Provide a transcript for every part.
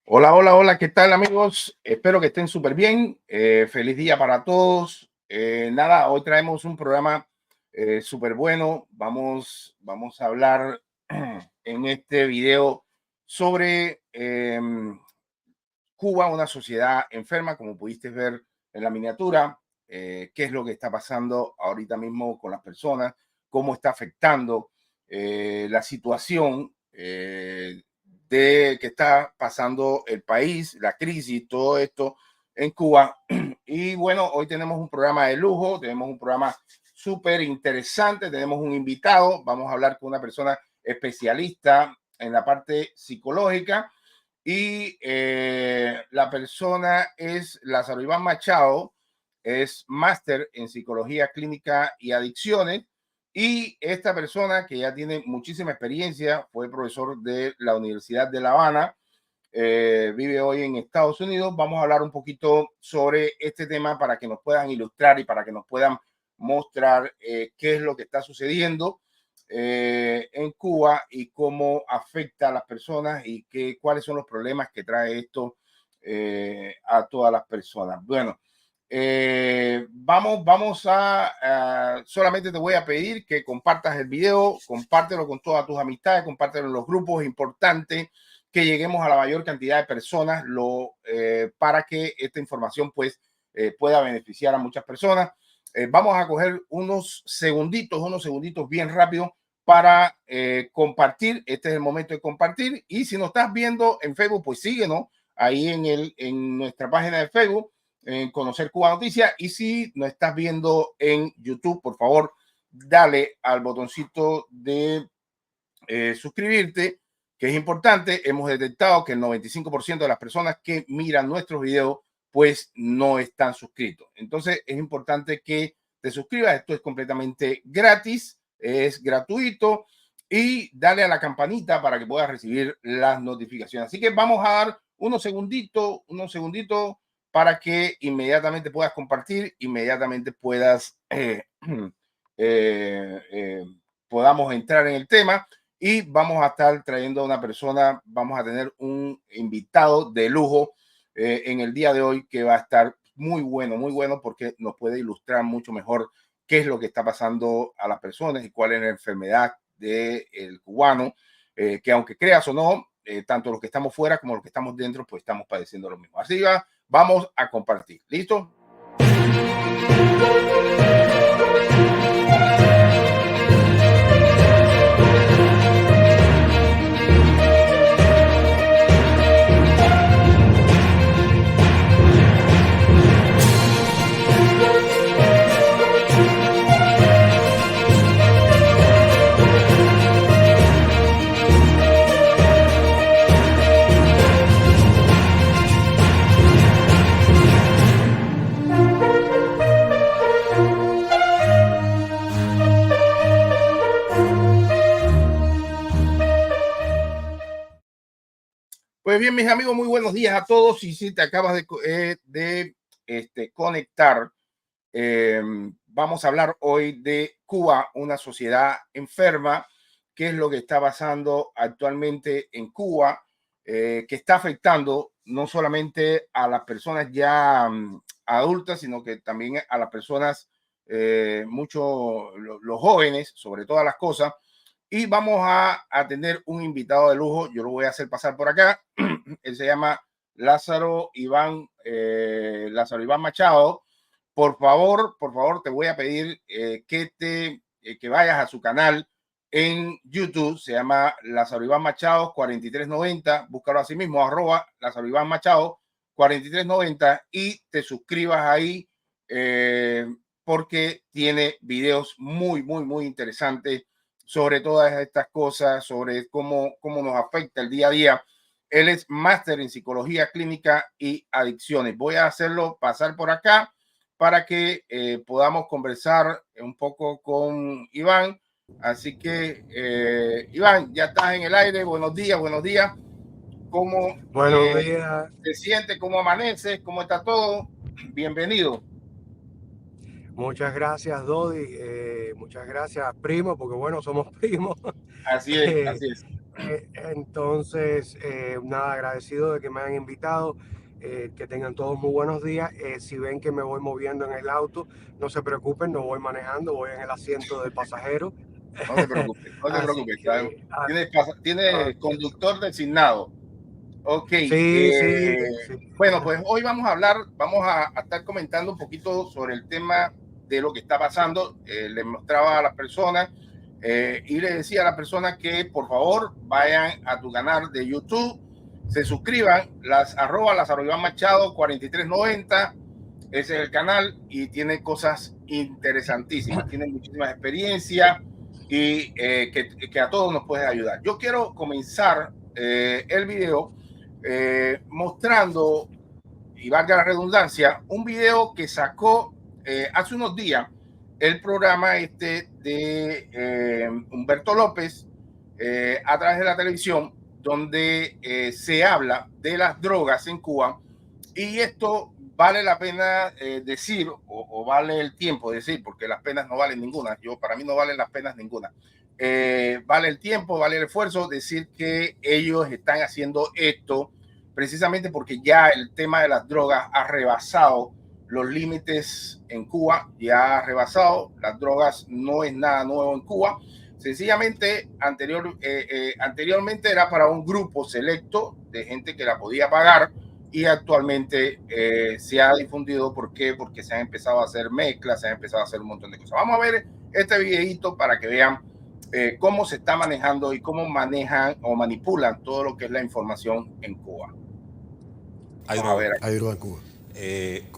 Hola, hola, hola, ¿qué tal amigos? Espero que estén súper bien. Feliz día para todos. Nada, hoy traemos un programa súper bueno. Vamos a hablar en este video sobre Cuba, una sociedad enferma, como pudiste ver en la miniatura. Qué es lo que está pasando ahorita mismo con las personas, cómo está afectando la situación de que está pasando el país, la crisis, todo esto en Cuba. Y bueno, hoy tenemos un programa de lujo, tenemos un programa súper interesante, tenemos un invitado, vamos a hablar con una persona especialista en la parte psicológica y la persona es Lázaro Iván Machado, es máster en psicología clínica y adicciones. Y esta persona que ya tiene muchísima experiencia, fue profesor de la Universidad de La Habana, vive hoy en Estados Unidos. Vamos a hablar un poquito sobre este tema para que nos puedan ilustrar y para que nos puedan mostrar qué es lo que está sucediendo en Cuba y cómo afecta a las personas y cuáles son los problemas que trae esto a todas las personas. Bueno, solamente te voy a pedir que compartas el video, compártelo con todas tus amistades, compártelo en los grupos, importantes que lleguemos a la mayor cantidad de personas para que esta información pues pueda beneficiar a muchas personas. Vamos a coger unos segunditos bien rápido para compartir. Este es el momento de compartir. Y si nos estás viendo en Facebook, pues síguenos ahí en nuestra página de Facebook, en Conocer Cuba Noticias. Y si nos estás viendo en YouTube, por favor, dale al botoncito de suscribirte, que es importante. Hemos detectado que el 95% de las personas que miran nuestros videos pues no están suscritos. Entonces es importante que te suscribas. Esto es completamente gratis, es gratuito, y dale a la campanita para que puedas recibir las notificaciones. Así que vamos a dar unos segunditos para que inmediatamente puedas compartir, inmediatamente puedas podamos entrar en el tema. Y vamos a estar trayendo a una persona, vamos a tener un invitado de lujo en el día de hoy que va a estar muy bueno, porque nos puede ilustrar mucho mejor qué es lo que está pasando a las personas y cuál es la enfermedad del cubano, que aunque creas o no, tanto los que estamos fuera como los que estamos dentro, pues estamos padeciendo lo mismo. Así que vamos a compartir. ¿Listo? Pues bien, mis amigos, muy buenos días a todos. Y si te acabas de conectar, vamos a hablar hoy de Cuba, una sociedad enferma. ¿Qué es lo que está pasando actualmente en Cuba? Que está afectando no solamente a las personas ya adultas, sino que también a las personas, los jóvenes, sobre todas las cosas. Y vamos a tener un invitado de lujo. Yo lo voy a hacer pasar por acá. Él se llama Lázaro Iván Machado. Por favor, te voy a pedir que vayas a su canal en YouTube. Se llama Lázaro Iván Machado 4390. Búscalo así mismo, arroba Lázaro Iván Machado 4390, y te suscribas ahí porque tiene videos muy interesantes sobre todas estas cosas, sobre cómo nos afecta el día a día. Él es máster en psicología clínica y adicciones. Voy a hacerlo pasar por acá para que podamos conversar un poco con Iván. Así que, Iván, ya estás en el aire. Buenos días, buenos días. ¿Cómo Buenos días, te sientes? ¿Cómo amaneces? ¿Cómo está todo? Bienvenido. muchas gracias Dodi, muchas gracias primo, porque bueno, somos primos. Así es, Eh, así es. Entonces, nada, agradecido de que me hayan invitado. Que tengan todos muy buenos días. Si ven que me voy moviendo en el auto, no se preocupen, no voy manejando, voy en el asiento del pasajero. No te preocupes, no te Así preocupes. que, Tienes ok. conductor designado. Ok. Sí, sí, sí. Bueno, pues hoy vamos a hablar, a estar comentando un poquito sobre el tema de lo que está pasando. Le mostraba a las personas y le decía a las personas que por favor vayan a tu canal de YouTube, se suscriban, las arroba Machado 4390. Ese es el canal y tiene cosas interesantísimas, tiene muchísimas experiencias y que a todos nos puede ayudar. Yo quiero comenzar el video mostrando, y valga la redundancia, un video que sacó hace unos días el programa de Humberto López a través de la televisión, donde se habla de las drogas en Cuba. Y esto vale la pena decir, o vale el tiempo decir, porque las penas no valen ninguna. Para mí no valen las penas ninguna. Vale el tiempo, vale el esfuerzo decir que ellos están haciendo esto precisamente porque ya el tema de las drogas ha rebasado los límites en Cuba, ya ha rebasado. Las drogas no es nada nuevo en Cuba. Sencillamente, anteriormente era para un grupo selecto de gente que la podía pagar y actualmente se ha difundido. ¿Por qué? Porque se han empezado a hacer mezclas, se han empezado a hacer un montón de cosas. Vamos a ver este videito para que vean cómo se está manejando y cómo manejan o manipulan todo lo que es la información en Cuba. Hay droga en Cuba.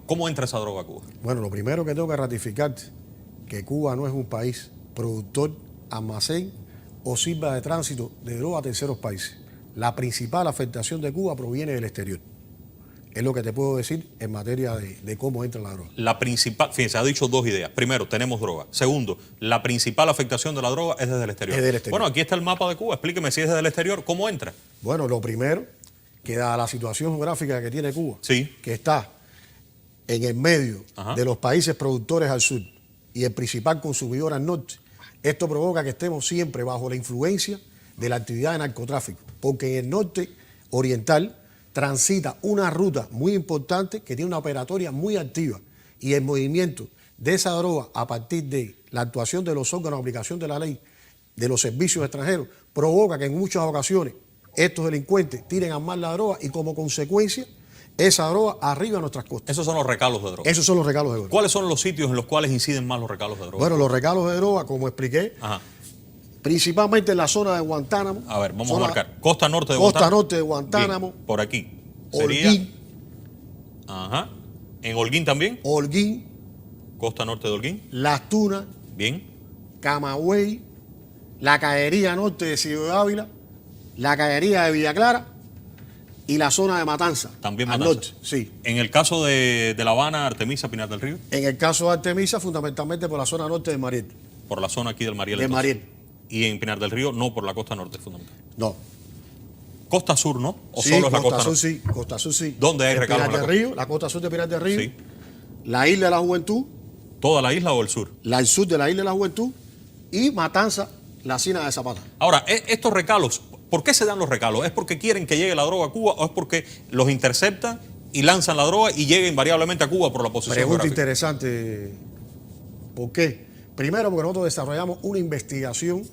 ¿Cómo entra esa droga a Cuba? Bueno, lo primero que tengo que ratificar que Cuba no es un país productor, almacén o sirva de tránsito de droga a terceros países. La principal afectación de Cuba proviene del exterior. Es lo que te puedo decir en materia de cómo entra la droga. La principal, fíjense, ha dicho dos ideas. Primero, tenemos droga. Segundo, la principal afectación de la droga es desde el exterior. Es del exterior. Bueno, aquí está el mapa de Cuba. Explíqueme si es desde el exterior, ¿cómo entra? Bueno, lo primero, que dada la situación geográfica que tiene Cuba, sí, que está en el medio de los países productores al sur y el principal consumidor al norte, esto provoca que estemos siempre bajo la influencia de la actividad de narcotráfico, porque en el norte oriental transita una ruta muy importante que tiene una operatoria muy activa y el movimiento de esa droga a partir de la actuación de los órganos de aplicación de la ley, de los servicios extranjeros, provoca que en muchas ocasiones estos delincuentes tiren a más la droga y como consecuencia esa droga arriba a nuestras costas. Esos son los recalos de droga. Esos son los recalos de droga. ¿Cuáles son los sitios en los cuales inciden más los recalos de droga? Bueno, los recalos de droga, como expliqué, principalmente en la zona de Guantánamo. A ver, vamos a marcar. Costa norte de Guantánamo. Costa norte de Guantánamo. Bien, por aquí. Sería... Holguín. Ajá. ¿En Holguín también? Holguín. Costa norte de Holguín. Las Tunas. Bien. Camagüey. La Caería norte de Ciudad Ávila. La Caería de Villa Clara. Y la zona de Matanza. También al Matanza. norte, sí. En el caso de La Habana, Artemisa, Pinar del Río. En el caso de Artemisa, fundamentalmente por la zona norte de Mariel. Por la zona aquí del Mariel. De Mariel. Y en Pinar del Río, no por la costa norte, fundamentalmente. No. Costa sur, ¿no? ¿O sí, solo es la costa sur, norte? Sí, costa sur, sí. ¿Dónde hay recalos? Pinar del Río, la costa sur de Pinar del Río. Sí. La isla de la Juventud. ¿Toda la isla o el sur? El sur de la isla de la Juventud. Y Matanza, la Hacienda de Zapata. Ahora, estos recalos, ¿por qué se dan los recalos? ¿Es porque quieren que llegue la droga a Cuba o es porque los interceptan y lanzan la droga y llega invariablemente a Cuba por la posición Pregunta geográfica? Interesante. ¿Por qué? Primero, porque nosotros desarrollamos una investigación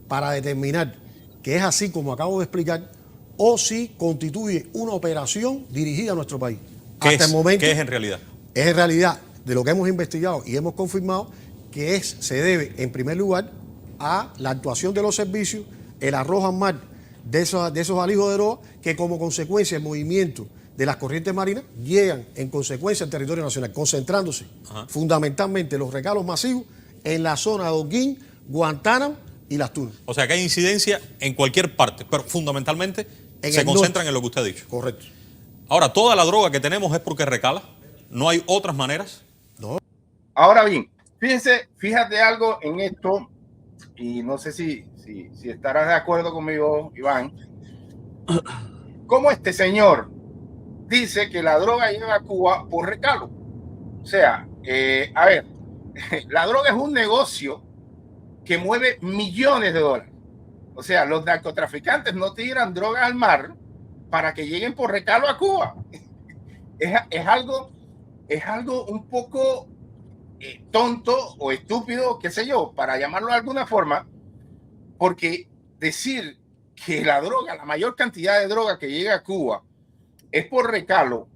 para determinar que es así como acabo de explicar o si constituye una operación dirigida a nuestro país. Hasta el momento, ¿qué es en realidad? Es en realidad de lo que hemos investigado y hemos confirmado que se debe, en primer lugar, a la actuación de los servicios, el arrojo al mar de esos alijos de droga que como consecuencia del movimiento de las corrientes marinas llegan en consecuencia al territorio nacional, concentrándose fundamentalmente los recalos masivos en la zona de Holguín, Guantánamo y Las Tunas. O sea que hay incidencia en cualquier parte, pero fundamentalmente se concentran en lo que usted ha dicho. Correcto. Ahora, ¿toda la droga que tenemos es porque recala? ¿No hay otras maneras? No. Ahora bien, fíjate algo en esto, y no sé si estarás de acuerdo conmigo, Iván. ¿Cómo este señor dice que la droga llega a Cuba por recalo? O sea, a ver, la droga es un negocio que mueve millones de dólares. O sea, los narcotraficantes no tiran drogas al mar para que lleguen por recalo a Cuba. Es algo un poco tonto o estúpido, qué sé yo, para llamarlo de alguna forma, porque decir que la mayor cantidad de droga que llega a Cuba es por recalo,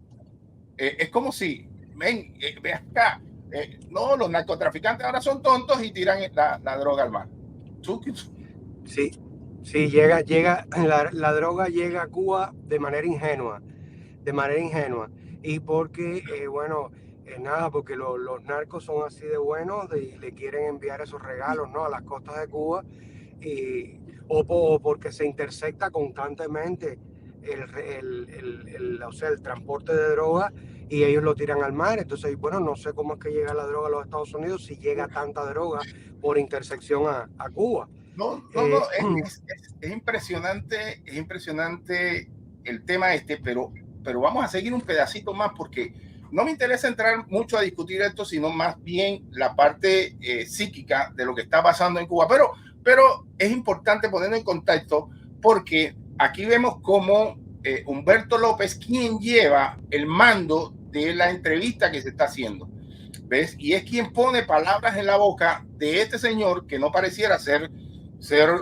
es como si, ven acá, no, los narcotraficantes ahora son tontos y tiran la droga al mar. Sí, sí, la droga llega a Cuba de manera ingenua, y porque, bueno, nada, porque los narcos son así de buenos y le quieren enviar esos regalos, ¿no?, a las costas de Cuba, o porque se intersecta constantemente o sea, el transporte de droga y ellos lo tiran al mar. Entonces, bueno, no sé cómo es que llega la droga a los Estados Unidos si llega tanta droga por intersección a Cuba. No, es impresionante el tema pero vamos a seguir un pedacito más porque no me interesa entrar mucho a discutir esto, sino más bien la parte psíquica de lo que está pasando en Cuba. Pero es importante ponerlo en contexto porque aquí vemos cómo Humberto López, quien lleva el mando de la entrevista que se está haciendo, ¿ves? Y es quien pone palabras en la boca de este señor que no pareciera ser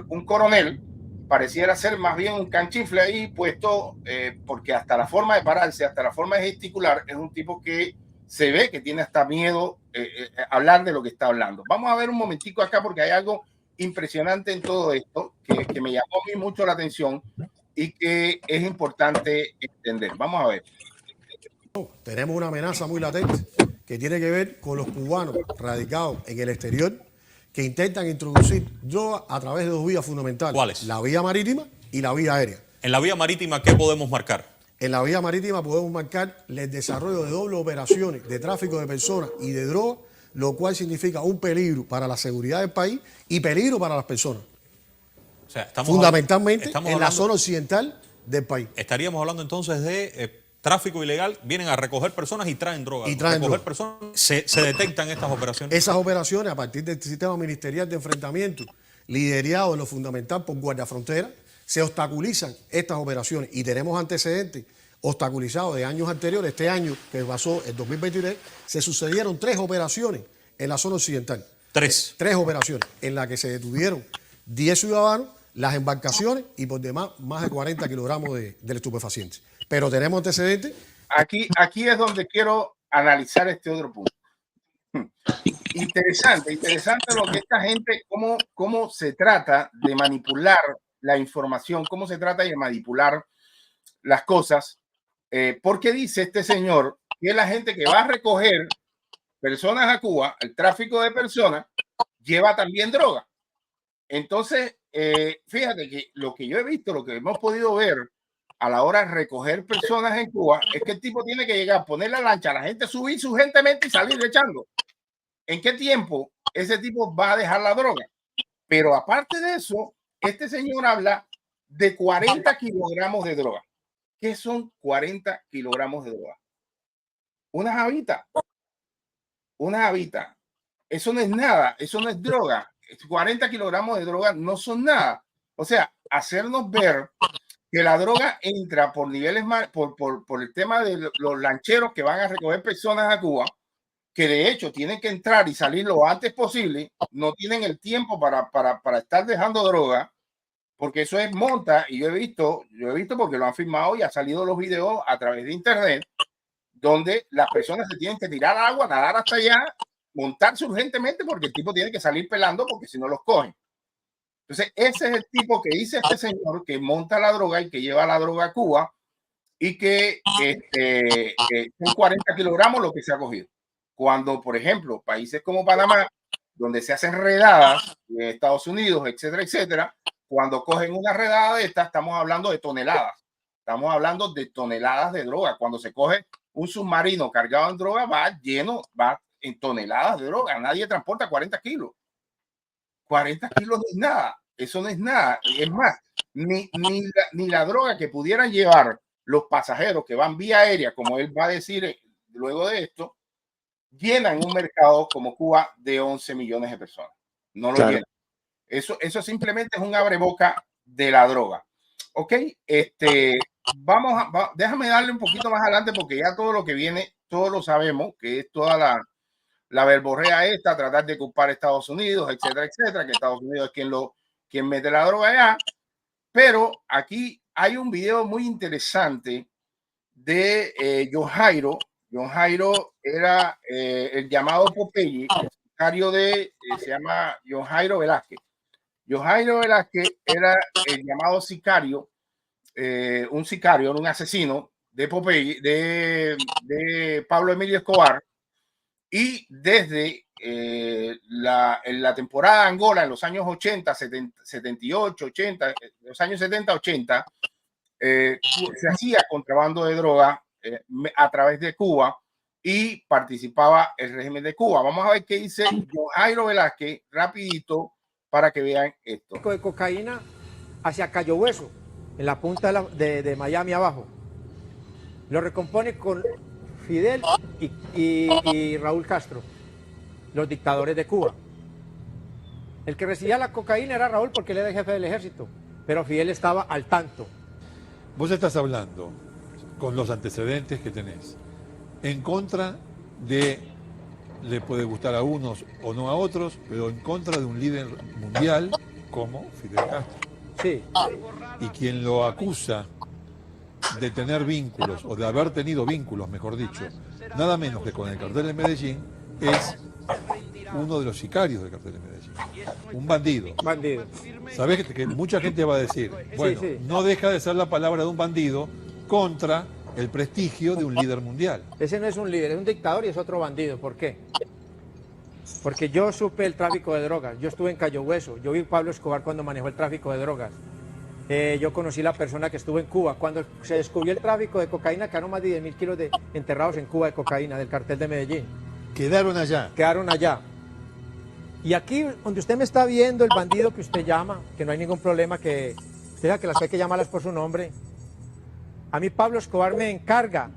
un coronel, pareciera ser más bien un canchifle ahí puesto, porque hasta la forma de pararse, hasta la forma de gesticular, es un tipo que se ve que tiene hasta miedo hablar de lo que está hablando. Vamos a ver un momentico acá porque hay algo impresionante en todo esto que me llamó a mí mucho la atención y que es importante entender. Vamos a ver. Tenemos una amenaza muy latente que tiene que ver con los cubanos radicados en el exterior que intentan introducir droga a través de dos vías fundamentales. ¿Cuáles? La vía marítima y la vía aérea. En la vía marítima, ¿qué podemos marcar? En la vía marítima podemos marcar el desarrollo de dobles operaciones de tráfico de personas y de droga, lo cual significa un peligro para la seguridad del país y peligro para las personas. O sea, fundamentalmente en la zona occidental del país. Estaríamos hablando entonces de tráfico ilegal, vienen a recoger personas y traen droga. Personas, se detectan estas operaciones. Esas operaciones, a partir del sistema ministerial de enfrentamiento, liderado en lo fundamental por Guardia Frontera, se obstaculizan estas operaciones y tenemos antecedentes obstaculizados de años anteriores. Este año que pasó, el 2023, se sucedieron 3 operaciones en la zona occidental. 3 operaciones en las que se detuvieron 10 ciudadanos, las embarcaciones y por demás más de 40 kilogramos del estupefaciente. Pero tenemos antecedentes. Aquí es donde quiero analizar este otro punto. Interesante lo que esta gente, cómo se trata de manipular la información, cómo se trata de manipular las cosas, porque dice este señor que la gente que va a recoger personas a Cuba, el tráfico de personas, lleva también droga. Entonces, fíjate que lo que yo he visto, lo que hemos podido ver a la hora de recoger personas en Cuba, es que el tipo tiene que llegar, poner la lancha, la gente subir urgentemente y salir echando. ¿En qué tiempo ese tipo va a dejar la droga? Pero aparte de eso, este señor habla de 40 kilogramos de droga. ¿Qué son 40 kilogramos de droga? Una jabita. Eso no es nada, eso no es droga. 40 kilogramos de droga no son nada. O sea, hacernos ver que la droga entra por niveles más, por el tema de los lancheros que van a recoger personas a Cuba, que de hecho tienen que entrar y salir lo antes posible, no tienen el tiempo para estar dejando droga, porque eso es monta, y yo he visto porque lo han filmado y ha salido los videos a través de internet, donde las personas se tienen que tirar al agua, nadar hasta allá, montarse urgentemente porque el tipo tiene que salir pelando porque si no los cogen. Entonces, ese es el tipo que dice este señor que monta la droga y que lleva la droga a Cuba y que son 40 kilogramos lo que se ha cogido. Cuando, por ejemplo, países como Panamá, donde se hacen redadas, Estados Unidos, etcétera, etcétera, cuando cogen una redada de esta, estamos hablando de toneladas. Estamos hablando de toneladas de droga. Cuando se coge un submarino cargado en droga, va en toneladas de droga. Nadie transporta 40 kilos. 40 kilos no es nada, eso no es nada. Es más, ni la droga que pudieran llevar los pasajeros que van vía aérea, como él va a decir luego de esto, llenan un mercado como Cuba de 11 millones de personas. No lo llenan. Eso simplemente es un abreboca de la droga. Ok, déjame darle un poquito más adelante porque ya todo lo que viene, todos lo sabemos, que es toda la verborrea esta, tratar de culpar a Estados Unidos, etcétera, etcétera, que Estados Unidos es quien mete la droga allá. Pero aquí hay un video muy interesante de John Jairo. John Jairo era el llamado Popeye, el sicario se llama John Jairo Velázquez. John Jairo Velázquez era el llamado sicario, un sicario, un asesino de Popeye, de Pablo Emilio Escobar. Y desde en la temporada de Angola, en los años 80, 78, 80, los años 70, 80, se hacía contrabando de droga a través de Cuba y participaba el régimen de Cuba. Vamos a ver qué dice John Jairo Velázquez rapidito para que vean esto. De cocaína hacia Cayo Hueso, en la punta de Miami abajo. Lo recompone con Fidel y Raúl Castro, los dictadores de Cuba. El que recibía la cocaína era Raúl porque él era el jefe del ejército, pero Fidel estaba al tanto. Vos estás hablando, con los antecedentes que tenés, en contra de, le puede gustar a unos o no a otros, pero en contra de un líder mundial como Fidel Castro. Sí. Y quien lo acusa de tener vínculos, o de haber tenido vínculos, mejor dicho, nada menos que con el cartel de Medellín, es uno de los sicarios del cartel de Medellín, un bandido. Bandido. Sabés que mucha gente va a decir, bueno, sí. no deja de ser la palabra de un bandido contra el prestigio de un líder mundial. Ese no es un líder, es un dictador y es otro bandido. ¿Por qué? Porque yo supe el tráfico de drogas, yo estuve en Cayo Hueso, yo vi a Pablo Escobar cuando manejó el tráfico de drogas. Yo conocí la persona que estuvo en Cuba. Cuando se descubrió el tráfico de cocaína, quedaron más de 10.000 kilos enterrados en Cuba de cocaína del cartel de Medellín. Quedaron allá. Quedaron allá. Y aquí, donde usted me está viendo, el bandido que usted llama, que no hay ningún problema, que usted diga que las hay que llamarlas por su nombre. A mí Pablo Escobar me encarga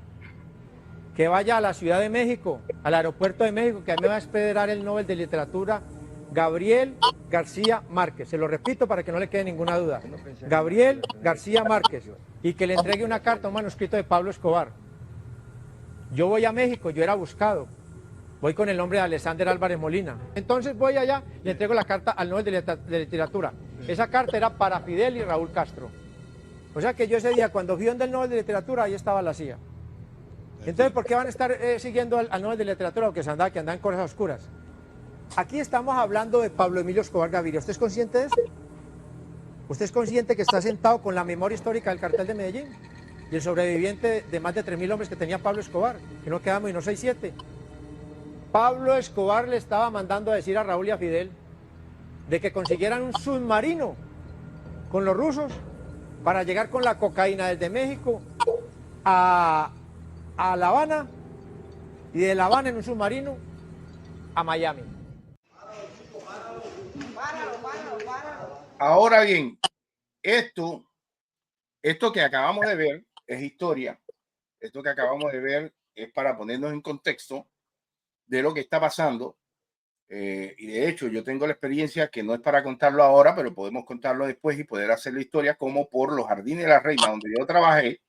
que vaya a la Ciudad de México, al aeropuerto de México, que a mí me va a esperar el Nobel de Literatura, Gabriel García Márquez. Se lo repito para que no le quede ninguna duda. Gabriel García Márquez. Y que le entregue una carta, un manuscrito de Pablo Escobar. Yo voy a México, yo era buscado. Voy con el nombre de Alexander Álvarez Molina. Entonces voy allá, le entrego la carta al Nobel de Literatura. Esa carta era para Fidel y Raúl Castro. O sea que yo ese día, cuando fui donde el Nobel de Literatura, ahí estaba la CIA. Entonces, ¿por qué van a estar siguiendo al Nobel de Literatura? Porque se anda en cosas oscuras. Aquí estamos hablando de Pablo Emilio Escobar Gaviria. ¿Usted es consciente de eso? ¿Usted es consciente que está sentado con la memoria histórica del cartel de Medellín? Y el sobreviviente de más de 3.000 hombres que tenía Pablo Escobar, que no quedamos y no 6-7. Pablo Escobar le estaba mandando a decir a Raúl y a Fidel de que consiguieran un submarino con los rusos para llegar con la cocaína desde México a La Habana y de La Habana en un submarino a Miami. Ahora bien, esto que acabamos de ver es historia. Esto que acabamos de ver es para ponernos en contexto de lo que está pasando. Y de hecho, yo tengo la experiencia que no es para contarlo ahora, pero podemos contarlo después y poder hacer la historia como por los Jardines de la Reina, donde yo trabajé,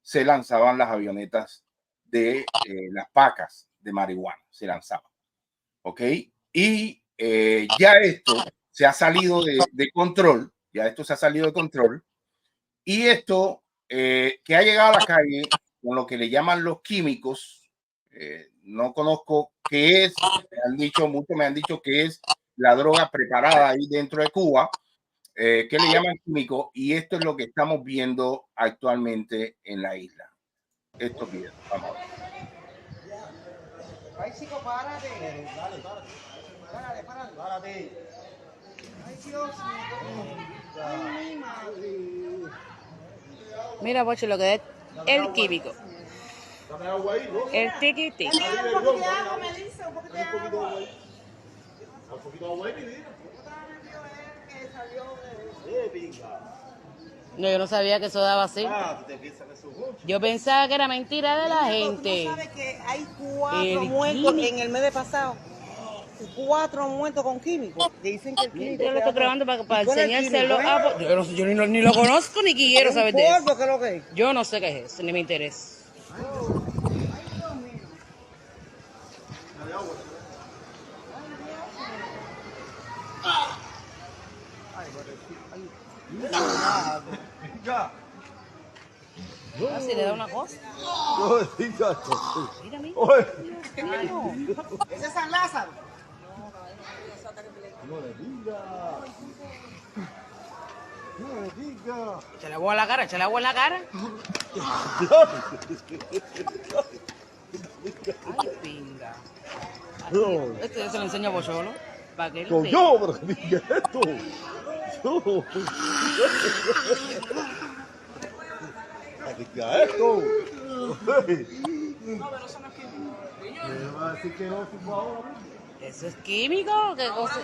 se lanzaban las avionetas de las pacas de marihuana, se lanzaban. ¿Ok? Y ya esto se ha salido de control, ya esto se ha salido de control, y esto que ha llegado a la calle con lo que le llaman los químicos, no conozco qué es, muchos me han dicho que es la droga preparada ahí dentro de Cuba, que le llaman químico, y esto es lo que estamos viendo actualmente en la isla. Estos videos, vamos a ver. Ay, chico, párate. Párate. Ay, Dios mío. Ay, mi madre. Mira, Bocho, lo que es el químico. El tiki-tiki. Un poquito de agua, me dice, un poquito de agua. Un poquito de agua, mi vida. Que salió No, yo no sabía que eso daba así. Tú te piensas que eso es mucho. Yo pensaba que era mentira de la gente. Tú no sabes que hay 4 muertos en el mes de pasado. 4 muertos con químicos. Dicen que el químico. Yo lo estoy probando para ¿Y cuál es el enseñárselo. químico, Ah, pues, yo ni lo conozco ni quiero ¿Es un saber de eso. polvo? ¿Qué es lo que es? Yo no sé qué es eso, ni me interesa. Si le da una cosa. Mira, mira. ¿Ese es San Lázaro? Échale agua en la cara, échale agua en la cara. Ay, pinga. Esto yo se lo enseño a Bocholo. ¿Para qué? Yo, pero ¿qué es esto? Yo. ¿Qué es esto? ¿Me va a decir que no, tipo ahora mismo? ¿Eso es químico? ¿Qué cosa?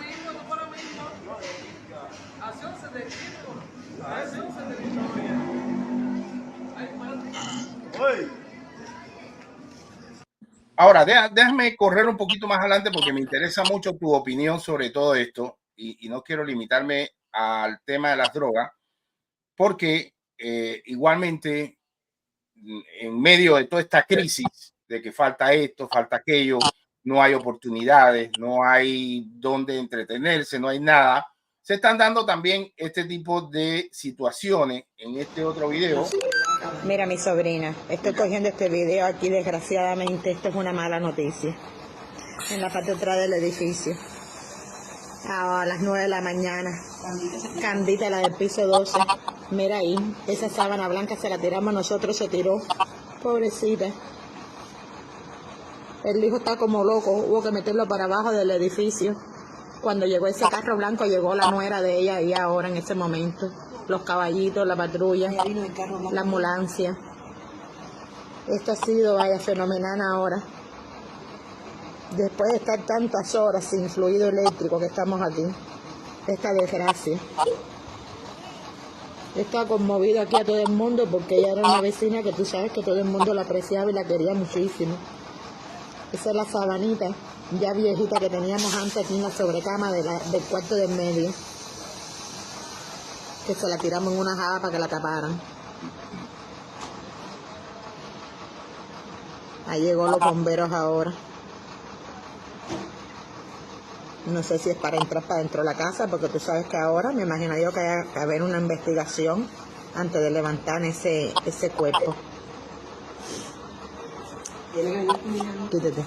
Ahora, déjame correr un poquito más adelante porque me interesa mucho tu opinión sobre todo esto y no quiero limitarme al tema de las drogas porque igualmente en medio de toda esta crisis de que falta esto, falta aquello, no hay oportunidades, no hay dónde entretenerse, no hay nada, se están dando también este tipo de situaciones en este otro video. Mira, mi sobrina, estoy cogiendo este video aquí, desgraciadamente, esto es una mala noticia. En la parte de atrás del edificio. A las 9 de la mañana. Candita, la del piso 12. Mira ahí, esa sábana blanca se la tiramos nosotros, se tiró. Pobrecita. El hijo está como loco, hubo que meterlo para abajo del edificio. Cuando llegó ese carro blanco, llegó la nuera de ella y ahora en ese momento. Los caballitos, la patrulla, la ambulancia. Esto ha sido, vaya, fenomenal ahora. Después de estar tantas horas sin fluido eléctrico que estamos aquí. Esta desgracia. Esto ha conmovido aquí a todo el mundo porque ella era una vecina que tú sabes que todo el mundo la apreciaba y la quería muchísimo. Esa es la sabanita ya viejita que teníamos antes aquí en la sobrecama del cuarto del medio. Que se la tiramos en una jaba para que la taparan. Ahí llegó los bomberos ahora. No sé si es para entrar para dentro de la casa, porque tú sabes que ahora me imagino yo que hay que haber una investigación antes de levantar ese cuerpo. Quítate.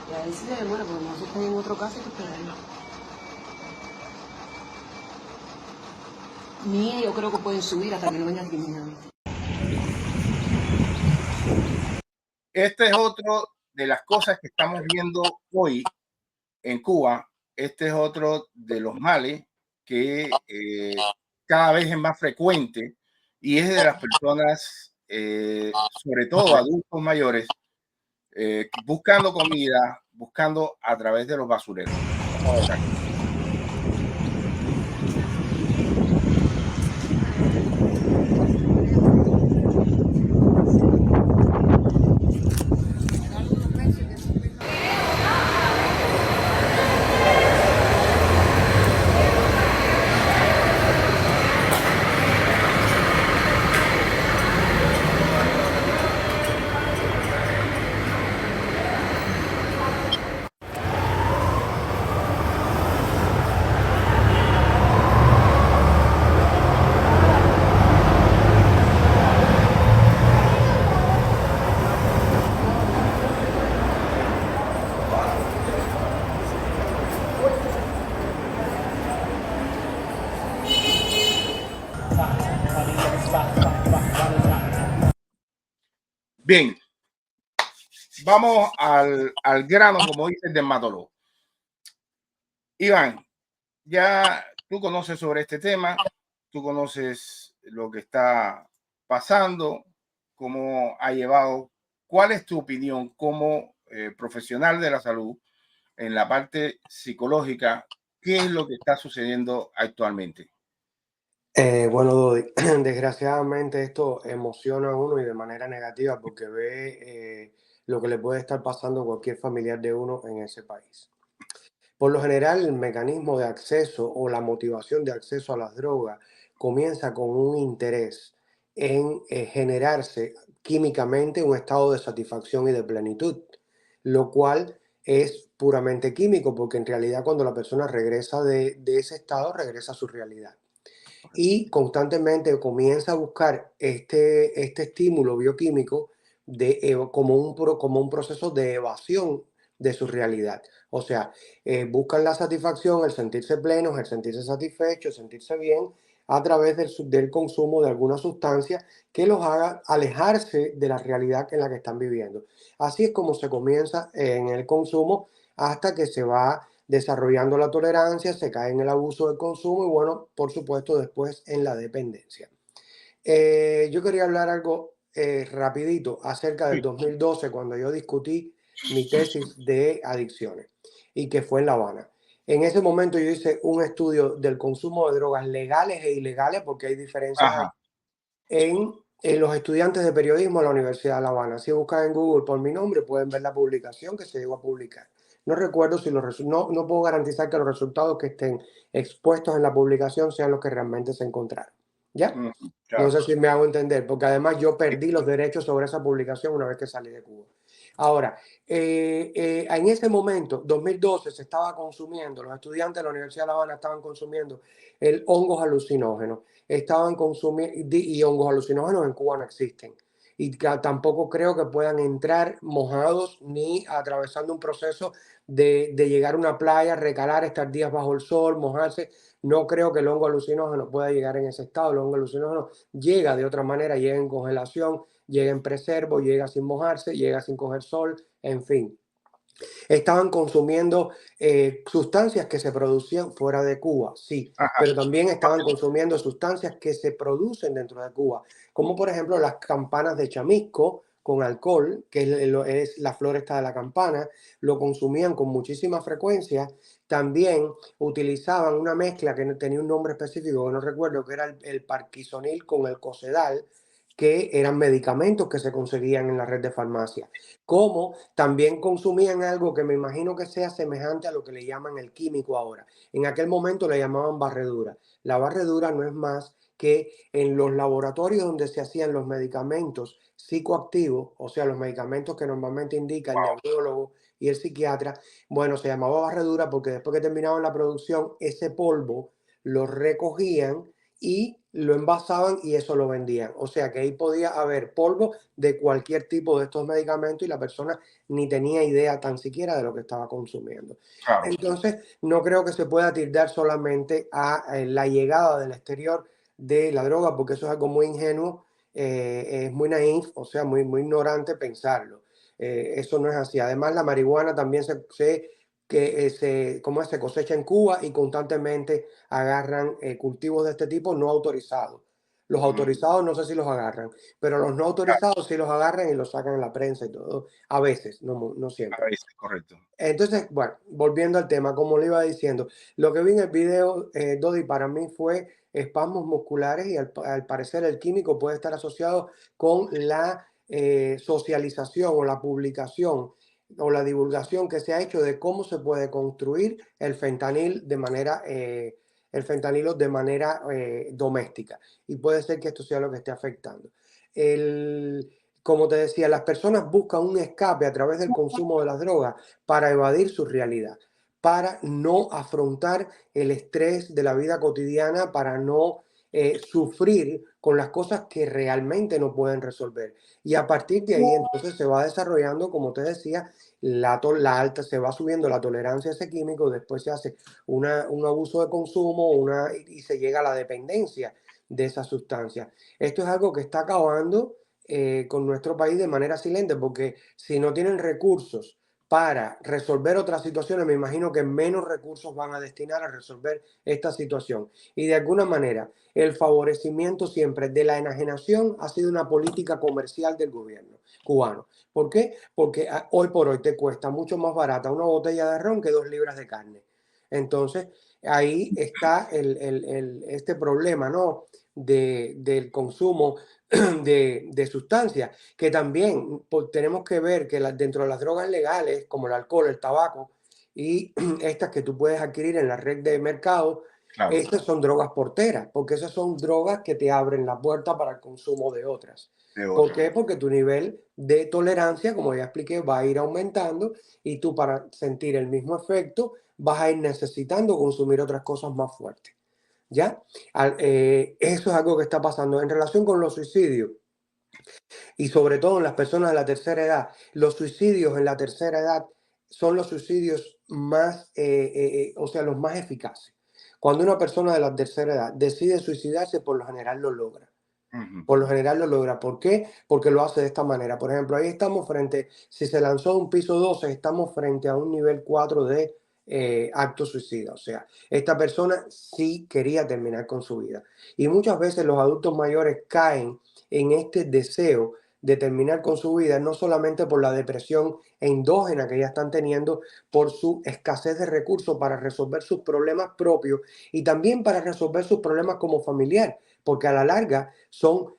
Y ahí sí se demora, porque nosotros estamos en otro caso que esperamos. Ni yo creo que pueden subir hasta que no venga el criminal. Este es otro de las cosas que estamos viendo hoy en Cuba. Este es otro de los males que cada vez es más frecuente y es de las personas, sobre todo adultos mayores, buscando comida, buscando a través de los basureros. Vamos a ver aquí. Bien, vamos al grano, como dice el dermatólogo. Iván, ya tú conoces sobre este tema, tú conoces lo que está pasando, cómo ha llevado. ¿Cuál es tu opinión como profesional de la salud en la parte psicológica? ¿Qué es lo que está sucediendo actualmente? Bueno, Dodi, desgraciadamente esto emociona a uno y de manera negativa porque ve lo que le puede estar pasando a cualquier familiar de uno en ese país. Por lo general, el mecanismo de acceso o la motivación de acceso a las drogas comienza con un interés en generarse químicamente un estado de satisfacción y de plenitud, lo cual es puramente químico porque en realidad cuando la persona regresa de ese estado, regresa a su realidad y constantemente comienza a buscar este estímulo bioquímico como un proceso de evasión de su realidad. O sea, buscan la satisfacción, el sentirse plenos, el sentirse satisfechos, el sentirse bien a través del consumo de alguna sustancia que los haga alejarse de la realidad en la que están viviendo. Así es como se comienza en el consumo hasta que se va desarrollando la tolerancia, se cae en el abuso del consumo y bueno, por supuesto después en la dependencia. Yo quería hablar algo rapidito acerca del 2012 cuando yo discutí mi tesis de adicciones y que fue en La Habana. En ese momento yo hice un estudio del consumo de drogas legales e ilegales porque hay diferencias ahí, en los estudiantes de periodismo de la Universidad de La Habana. Si buscan en Google por mi nombre pueden ver la publicación que se llegó a publicar. No recuerdo si no puedo garantizar que los resultados que estén expuestos en la publicación sean los que realmente se encontraron. ¿Ya? Claro. No sé si me hago entender, porque además yo perdí los derechos sobre esa publicación una vez que salí de Cuba. Ahora, en ese momento, 2012, se estaba consumiendo, los estudiantes de la Universidad de La Habana estaban consumiendo el hongos alucinógenos, estaban consumiendo, y hongos alucinógenos en Cuba no existen. Y tampoco creo que puedan entrar mojados ni atravesando un proceso de llegar a una playa, recalar, estar días bajo el sol, mojarse. No creo que el hongo alucinógeno pueda llegar en ese estado. El hongo alucinógeno llega de otra manera, llega en congelación, llega en preservo, llega sin mojarse, llega sin coger sol, en fin. Estaban consumiendo sustancias que se producían fuera de Cuba, sí, pero también estaban consumiendo sustancias que se producen dentro de Cuba, como por ejemplo las campanas de chamisco con alcohol, que es la flor esta de la campana, lo consumían con muchísima frecuencia. También utilizaban una mezcla que tenía un nombre específico, que no recuerdo, que era el parquisonil con el cosedal, que eran medicamentos que se conseguían en la red de farmacia. Como también consumían algo que me imagino que sea semejante a lo que le llaman el químico ahora. En aquel momento le llamaban barredura. La barredura no es más que en los laboratorios donde se hacían los medicamentos psicoactivos, o sea, los medicamentos que normalmente indica el neurólogo y el psiquiatra, bueno, se llamaba barredura porque después que terminaban la producción, ese polvo lo recogían y lo envasaban y eso lo vendían. O sea que ahí podía haber polvo de cualquier tipo de estos medicamentos y la persona ni tenía idea tan siquiera de lo que estaba consumiendo. Claro. Entonces, no creo que se pueda tildar solamente a la llegada del exterior de la droga, porque eso es algo muy ingenuo, es muy naif, o sea, muy ignorante pensarlo. Eso no es así. Además, la marihuana también se cosecha en Cuba y constantemente agarran cultivos de este tipo no autorizados. Los autorizados no sé si los agarran, pero los no autorizados sí los agarran y los sacan en la prensa y todo. A veces, no siempre. A veces, correcto. Entonces, bueno, volviendo al tema, como le iba diciendo, lo que vi en el video, Dodi, para mí fue espasmos musculares y al parecer el químico puede estar asociado con la socialización o la publicación o la divulgación que se ha hecho de cómo se puede construir el fentanil el fentanilo de manera doméstica. Y puede ser que esto sea lo que esté afectando. Como te decía, las personas buscan un escape a través del consumo de las drogas para evadir su realidad, para no afrontar el estrés de la vida cotidiana, para no sufrir con las cosas que realmente no pueden resolver. Y a partir de ahí entonces se va desarrollando, como te decía, se va subiendo la tolerancia a ese químico, después se hace un abuso de consumo y se llega a la dependencia de esa sustancia. Esto es algo que está acabando con nuestro país de manera silente, porque si no tienen recursos para resolver otras situaciones, me imagino que menos recursos van a destinar a resolver esta situación. Y de alguna manera, el favorecimiento siempre de la enajenación ha sido una política comercial del gobierno cubano. ¿Por qué? Porque hoy por hoy te cuesta mucho más barata una botella de ron que 2 libras de carne. Entonces, ahí está este problema, ¿no? Del consumo de sustancias, que también tenemos que ver que dentro de las drogas legales, como el alcohol, el tabaco y estas que tú puedes adquirir en la red de mercado, Claro. estas son drogas porteras, porque esas son drogas que te abren la puerta para el consumo de otras. ¿Por qué? Porque tu nivel de tolerancia, como ya expliqué, va a ir aumentando y tú para sentir el mismo efecto vas a ir necesitando consumir otras cosas más fuertes. ¿Ya? Eso es algo que está pasando en relación con los suicidios y sobre todo en las personas de la tercera edad. Los suicidios en la tercera edad son los suicidios más, o sea, los más eficaces. Cuando una persona de la tercera edad decide suicidarse, por lo general lo logra. Por lo general lo logra. ¿Por qué? Porque lo hace de esta manera. Por ejemplo, ahí estamos si se lanzó de un piso 12, estamos frente a un nivel 4 de acto suicida. O sea, esta persona sí quería terminar con su vida. Y muchas veces los adultos mayores caen en este deseo de terminar con su vida, no solamente por la depresión endógena que ya están teniendo, por su escasez de recursos para resolver sus problemas propios y también para resolver sus problemas como familiar, porque a la larga son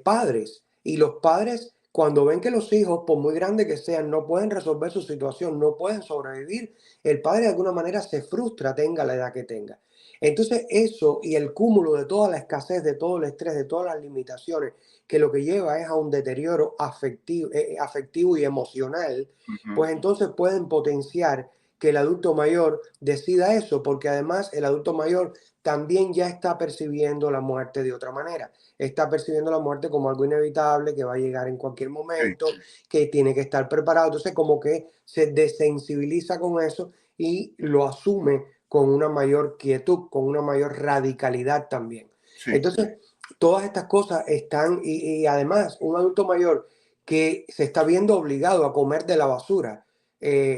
padres y los padres cuando ven que los hijos, por muy grandes que sean, no pueden resolver su situación, no pueden sobrevivir, el padre de alguna manera se frustra, tenga la edad que tenga. Entonces eso y el cúmulo de toda la escasez, de todo el estrés, de todas las limitaciones, que lo que lleva es a un deterioro afectivo y emocional, pues entonces pueden potenciar que el adulto mayor decida eso, porque además el adulto mayor también ya está percibiendo la muerte de otra manera. Está percibiendo la muerte como algo inevitable, que va a llegar en cualquier momento, que tiene que estar preparado. Entonces como que se desensibiliza con eso y lo asume con una mayor quietud, con una mayor radicalidad también. Sí. Entonces, todas estas cosas están, y además un adulto mayor que se está viendo obligado a comer de la basura,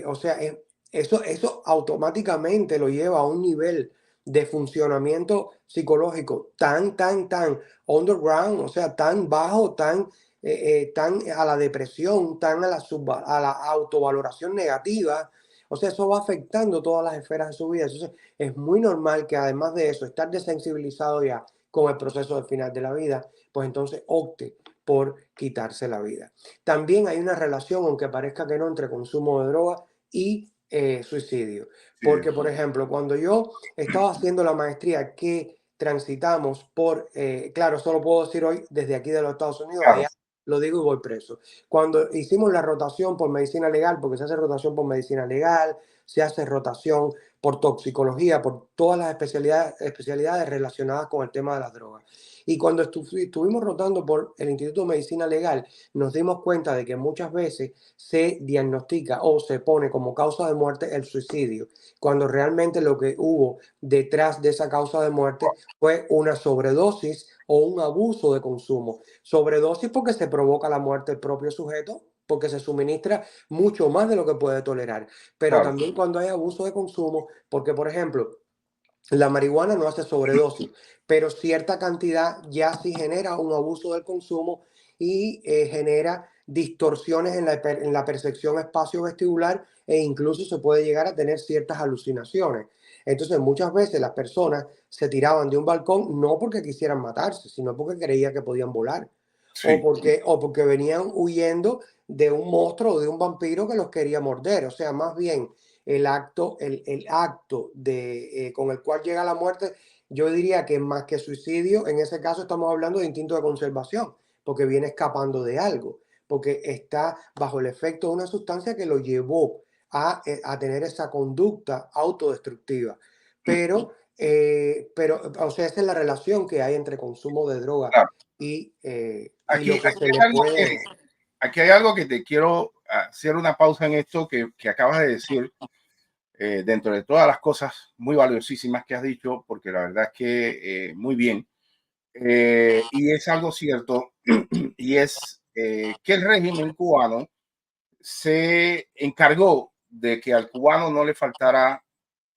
o sea, eso automáticamente lo lleva a un nivel de funcionamiento psicológico tan underground, o sea, tan bajo, tan a la depresión, tan a la autovaloración negativa. O sea, eso va afectando todas las esferas de su vida. Entonces, es muy normal que además de eso, estar desensibilizado ya con el proceso del final de la vida, pues entonces opte por quitarse la vida. También hay una relación, aunque parezca que no, entre consumo de droga y suicidio. Porque, por ejemplo, cuando yo estaba haciendo la maestría que transitamos por, claro, solo puedo decir hoy desde aquí de los Estados Unidos, Claro. allá lo digo y voy preso. Cuando hicimos la rotación por medicina legal, porque se hace rotación por medicina legal, se hace rotación por toxicología, por todas las especialidades relacionadas con el tema de las drogas. Y cuando estuvimos rotando por el Instituto de Medicina Legal, nos dimos cuenta de que muchas veces se diagnostica o se pone como causa de muerte el suicidio, cuando realmente lo que hubo detrás de esa causa de muerte fue una sobredosis o un abuso de consumo. Sobredosis porque se provoca la muerte del propio sujeto, porque se suministra mucho más de lo que puede tolerar. Pero Claro. también cuando hay abuso de consumo, porque por ejemplo, la marihuana no hace sobredosis, pero cierta cantidad ya sí genera un abuso del consumo y genera distorsiones en la percepción espacio-vestibular e incluso se puede llegar a tener ciertas alucinaciones. Entonces muchas veces las personas se tiraban de un balcón no porque quisieran matarse, sino porque creían que podían volar. Sí. O porque venían huyendo de un monstruo o de un vampiro que los quería morder. O sea, más bien el acto con el cual llega la muerte, yo diría que más que suicidio, en ese caso estamos hablando de instinto de conservación, porque viene escapando de algo, porque está bajo el efecto de una sustancia que lo llevó a tener esa conducta autodestructiva. Pero, o sea, esa es la relación que hay entre consumo de droga Claro. y Aquí, lo que aquí se hay le algo puede... aquí hay algo que te quiero hacer una pausa en esto que acabas de decir, dentro de todas las cosas muy valiosísimas que has dicho, porque la verdad es que muy bien. Y es algo cierto, y es que el régimen cubano se encargó de que al cubano no le faltara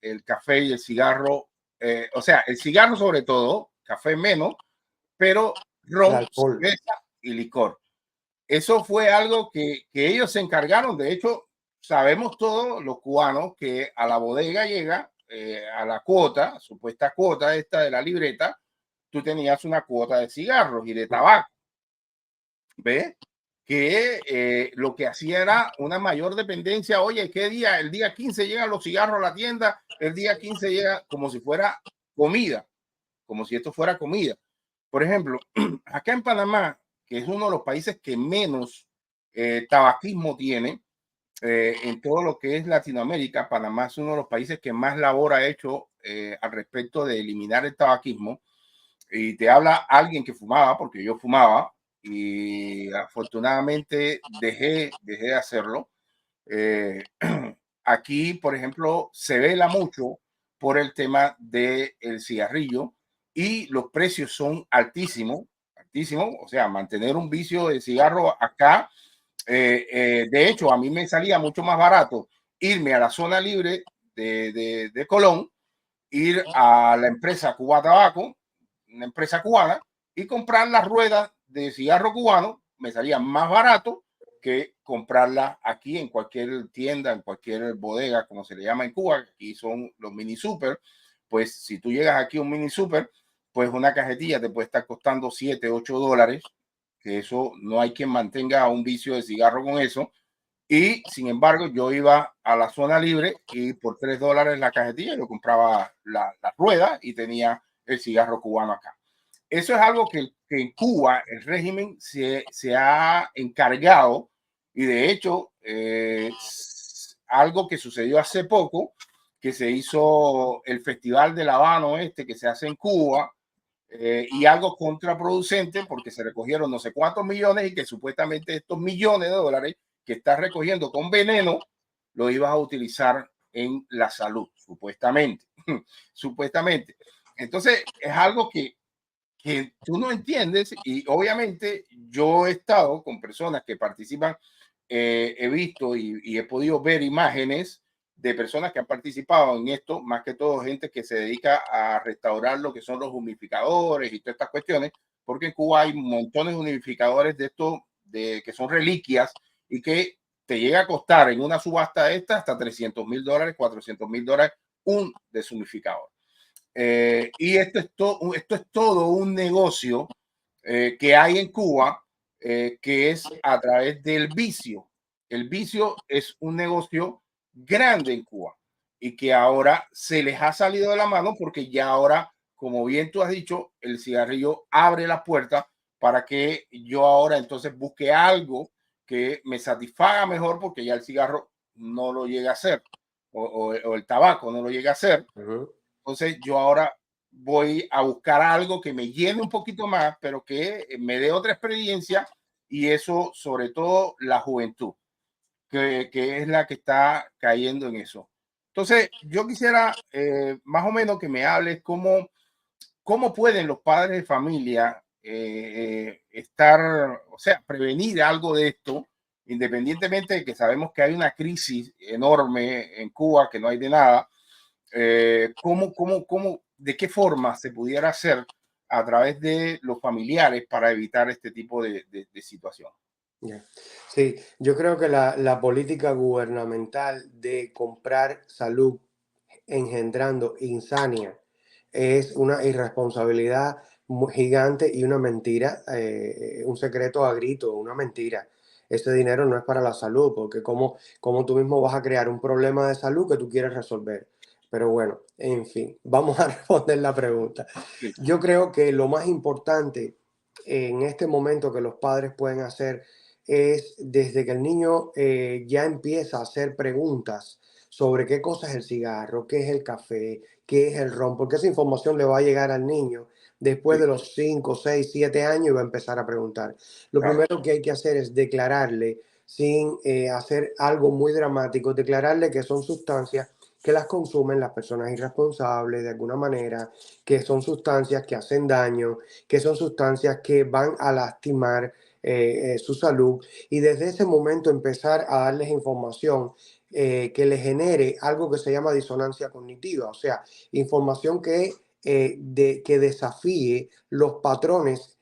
el café y el cigarro, o sea, el cigarro sobre todo, café menos, pero el ron, alcohol. cerveza y licor. Eso fue algo que ellos se encargaron. De hecho, sabemos todos los cubanos que a la bodega llega a la cuota, supuesta cuota esta de la libreta, tú tenías una cuota de cigarros y de tabaco. ¿Ves? Que lo que hacía era una mayor dependencia. Oye, ¿qué día? El día 15 llegan los cigarros a la tienda, el día 15 llega como si fuera comida, como si esto fuera comida. Por ejemplo, acá en Panamá, que es uno de los países que menos tabaquismo tiene, en todo lo que es Latinoamérica, Panamá es uno de los países que más labor ha hecho al respecto de eliminar el tabaquismo. Y te habla alguien que fumaba, porque yo fumaba, y afortunadamente dejé de hacerlo. Aquí, por ejemplo, se vela mucho por el tema del cigarrillo y los precios son altísimos, altísimos. O sea, mantener un vicio de cigarro acá, de hecho, a mí me salía mucho más barato irme a la zona libre de Colón, ir a la empresa Cuba Tabaco, una empresa cubana, y comprar las ruedas de cigarro cubano. Me salía más barato que comprarla aquí en cualquier tienda, en cualquier bodega, como se le llama en Cuba. Aquí son los mini super. Pues si tú llegas aquí a un mini super, pues una cajetilla te puede estar costando $7, $8, que eso no hay quien mantenga un vicio de cigarro con eso. Y sin embargo, yo iba a la zona libre y por $3 la cajetilla yo compraba la rueda y tenía el cigarro cubano acá. Eso es algo que en Cuba el régimen se ha encargado, y de hecho algo que sucedió hace poco, que se hizo el Festival del Habano que se hace en Cuba, y algo contraproducente porque se recogieron no sé cuántos millones y que supuestamente estos millones de dólares que estás recogiendo con veneno lo ibas a utilizar en la salud, supuestamente. Supuestamente. Entonces es algo que tú no entiendes, y obviamente yo he estado con personas que participan, he visto y he podido ver imágenes de personas que han participado en esto, más que todo gente que se dedica a restaurar lo que son los humidificadores y todas estas cuestiones, porque en Cuba hay montones de humidificadores de estos que son reliquias y que te llega a costar en una subasta esta hasta $300,000, $400,000 un deshumidificador. Y esto es todo un negocio que hay en Cuba, que es a través del vicio. El vicio es un negocio grande en Cuba y que ahora se les ha salido de la mano porque ya ahora, como bien tú has dicho, el cigarrillo abre la puerta para que yo ahora entonces busque algo que me satisfaga mejor, porque ya el cigarro no lo llega a hacer, o el tabaco no lo llega a hacer. Entonces yo ahora voy a buscar algo que me llene un poquito más, pero que me dé otra experiencia, y eso sobre todo la juventud, que es la que está cayendo en eso. Entonces yo quisiera más o menos que me hables cómo pueden los padres de familia estar, o sea, prevenir algo de esto, independientemente de que sabemos que hay una crisis enorme en Cuba, que no hay de nada. ¿De qué forma se pudiera hacer a través de los familiares para evitar este tipo de situación? Sí, yo creo que la política gubernamental de comprar salud engendrando insania es una irresponsabilidad gigante y una mentira, un secreto a grito, una mentira. Ese dinero no es para la salud, porque como tú mismo vas a crear un problema de salud que tú quieres resolver. Pero bueno, en fin, vamos a responder la pregunta. Sí. Yo creo que lo más importante en este momento que los padres pueden hacer es desde que el niño ya empieza a hacer preguntas sobre qué cosa es el cigarro, qué es el café, qué es el ron, porque esa información le va a llegar al niño después Sí, de los 5, 6, 7 años y va a empezar a preguntar. Lo claro. primero que hay que hacer es declararle, sin hacer algo muy dramático, declararle que son sustancias que las consumen las personas irresponsables de alguna manera, que son sustancias que hacen daño, que son sustancias que van a lastimar su salud, y desde ese momento empezar a darles información que le genere algo que se llama disonancia cognitiva, o sea, información que desafíe los patrones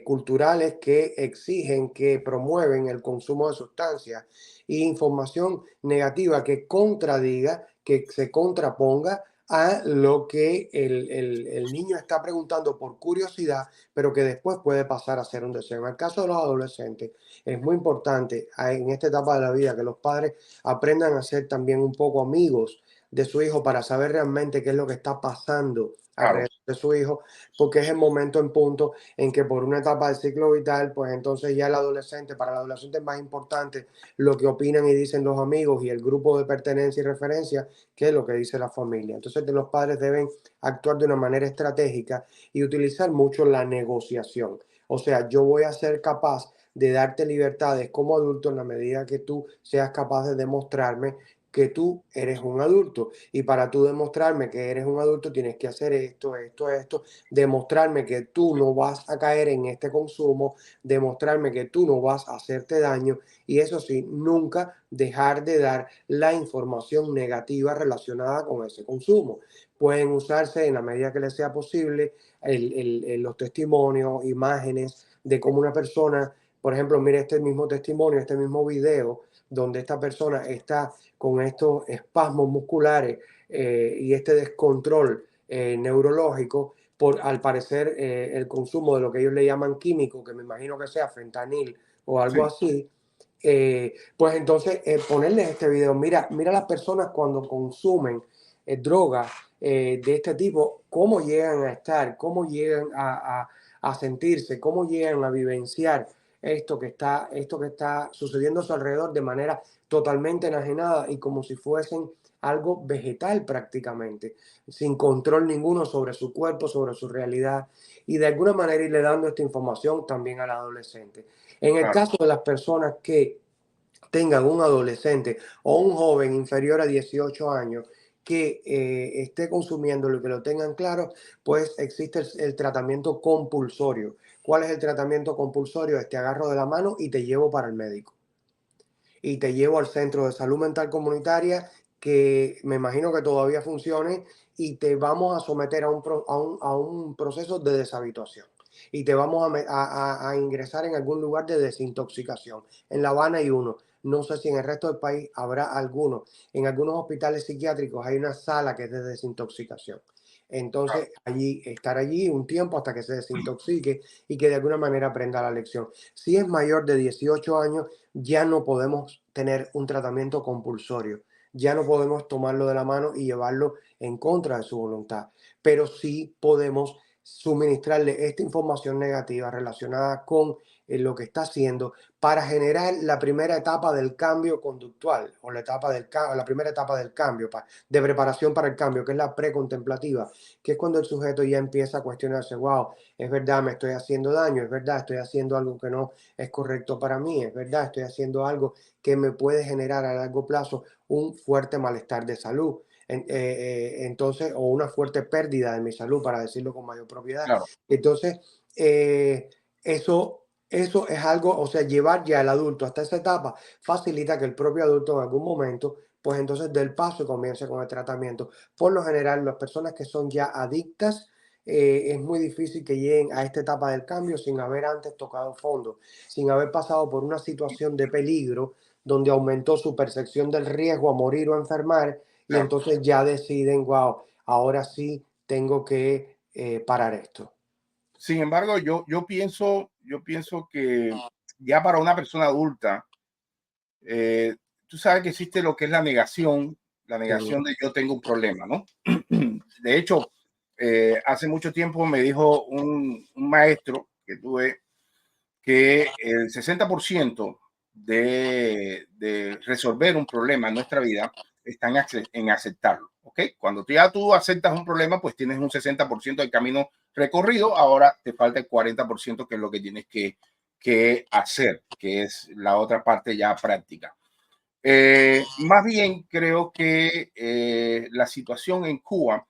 culturales que exigen, que promueven el consumo de sustancias, y información negativa que contradiga, que se contraponga a lo que el niño está preguntando por curiosidad, pero que después puede pasar a ser un deseo. En el caso de los adolescentes, es muy importante en esta etapa de la vida que los padres aprendan a ser también un poco amigos de su hijo para saber realmente qué es lo que está pasando alrededor de su hijo, porque es el momento en punto en que por una etapa del ciclo vital, pues entonces ya para el adolescente es más importante lo que opinan y dicen los amigos y el grupo de pertenencia y referencia que lo que dice la familia. Entonces los padres deben actuar de una manera estratégica y utilizar mucho la negociación. O sea, yo voy a ser capaz de darte libertades como adulto en la medida que tú seas capaz de demostrarme que tú eres un adulto. Y para tú demostrarme que eres un adulto tienes que hacer esto, demostrarme que tú no vas a caer en este consumo, demostrarme que tú no vas a hacerte daño y eso sí, nunca dejar de dar la información negativa relacionada con ese consumo. Pueden usarse en la medida que les sea posible los testimonios, imágenes de cómo una persona, por ejemplo, mire este mismo testimonio, este mismo video, donde esta persona está con estos espasmos musculares y este descontrol neurológico por, al parecer, el consumo de lo que ellos le llaman químico, que me imagino que sea fentanil o algo así, pues entonces ponerles este video. Mira las personas cuando consumen drogas de este tipo, cómo llegan a estar, cómo llegan a sentirse, cómo llegan a vivenciar esto que está sucediendo a su alrededor de manera totalmente enajenada y como si fuesen algo vegetal prácticamente, sin control ninguno sobre su cuerpo, sobre su realidad y de alguna manera irle dando esta información también al adolescente. En el caso de las personas que tengan un adolescente o un joven inferior a 18 años que esté consumiendo y que lo tengan claro, pues existe el tratamiento compulsorio. ¿Cuál es el tratamiento compulsorio? Te agarro de la mano y te llevo para el médico. Y te llevo al centro de salud mental comunitaria, que me imagino que todavía funcione, y te vamos a someter a un proceso de deshabituación. Y te vamos a ingresar en algún lugar de desintoxicación. En La Habana hay uno. No sé si en el resto del país habrá alguno. En algunos hospitales psiquiátricos hay una sala que es de desintoxicación. Entonces, estar allí un tiempo hasta que se desintoxique y que de alguna manera aprenda la lección. Si es mayor de 18 años, ya no podemos tener un tratamiento compulsorio. Ya no podemos tomarlo de la mano y llevarlo en contra de su voluntad. Pero sí podemos suministrarle esta información negativa relacionada con lo que está haciendo para generar la primera etapa del cambio conductual o la primera etapa del cambio, de preparación para el cambio, que es la precontemplativa, que es cuando el sujeto ya empieza a cuestionarse, wow, es verdad, me estoy haciendo daño, es verdad, estoy haciendo algo que no es correcto para mí, es verdad, estoy haciendo algo que me puede generar a largo plazo un fuerte malestar de salud. Entonces, o una fuerte pérdida de mi salud, para decirlo con mayor propiedad. Claro. Entonces, eso es algo, o sea, llevar ya al adulto hasta esa etapa facilita que el propio adulto en algún momento, pues entonces dé el paso y comience con el tratamiento. Por lo general, las personas que son ya adictas, es muy difícil que lleguen a esta etapa del cambio sin haber antes tocado fondo, sin haber pasado por una situación de peligro donde aumentó su percepción del riesgo a morir o a enfermar y entonces ya deciden, wow, ahora sí tengo que parar esto. Sin embargo, yo pienso que ya para una persona adulta, tú sabes que existe lo que es la negación de yo tengo un problema, ¿no? De hecho, hace mucho tiempo me dijo un maestro que tuve que el 60% de resolver un problema en nuestra vida está en aceptarlo, ¿ok? Cuando ya tú aceptas un problema, pues tienes un 60% del camino recorrido, ahora te falta el 40% que es lo que tienes que hacer, que es la otra parte ya práctica. Más bien creo que la situación en Cuba,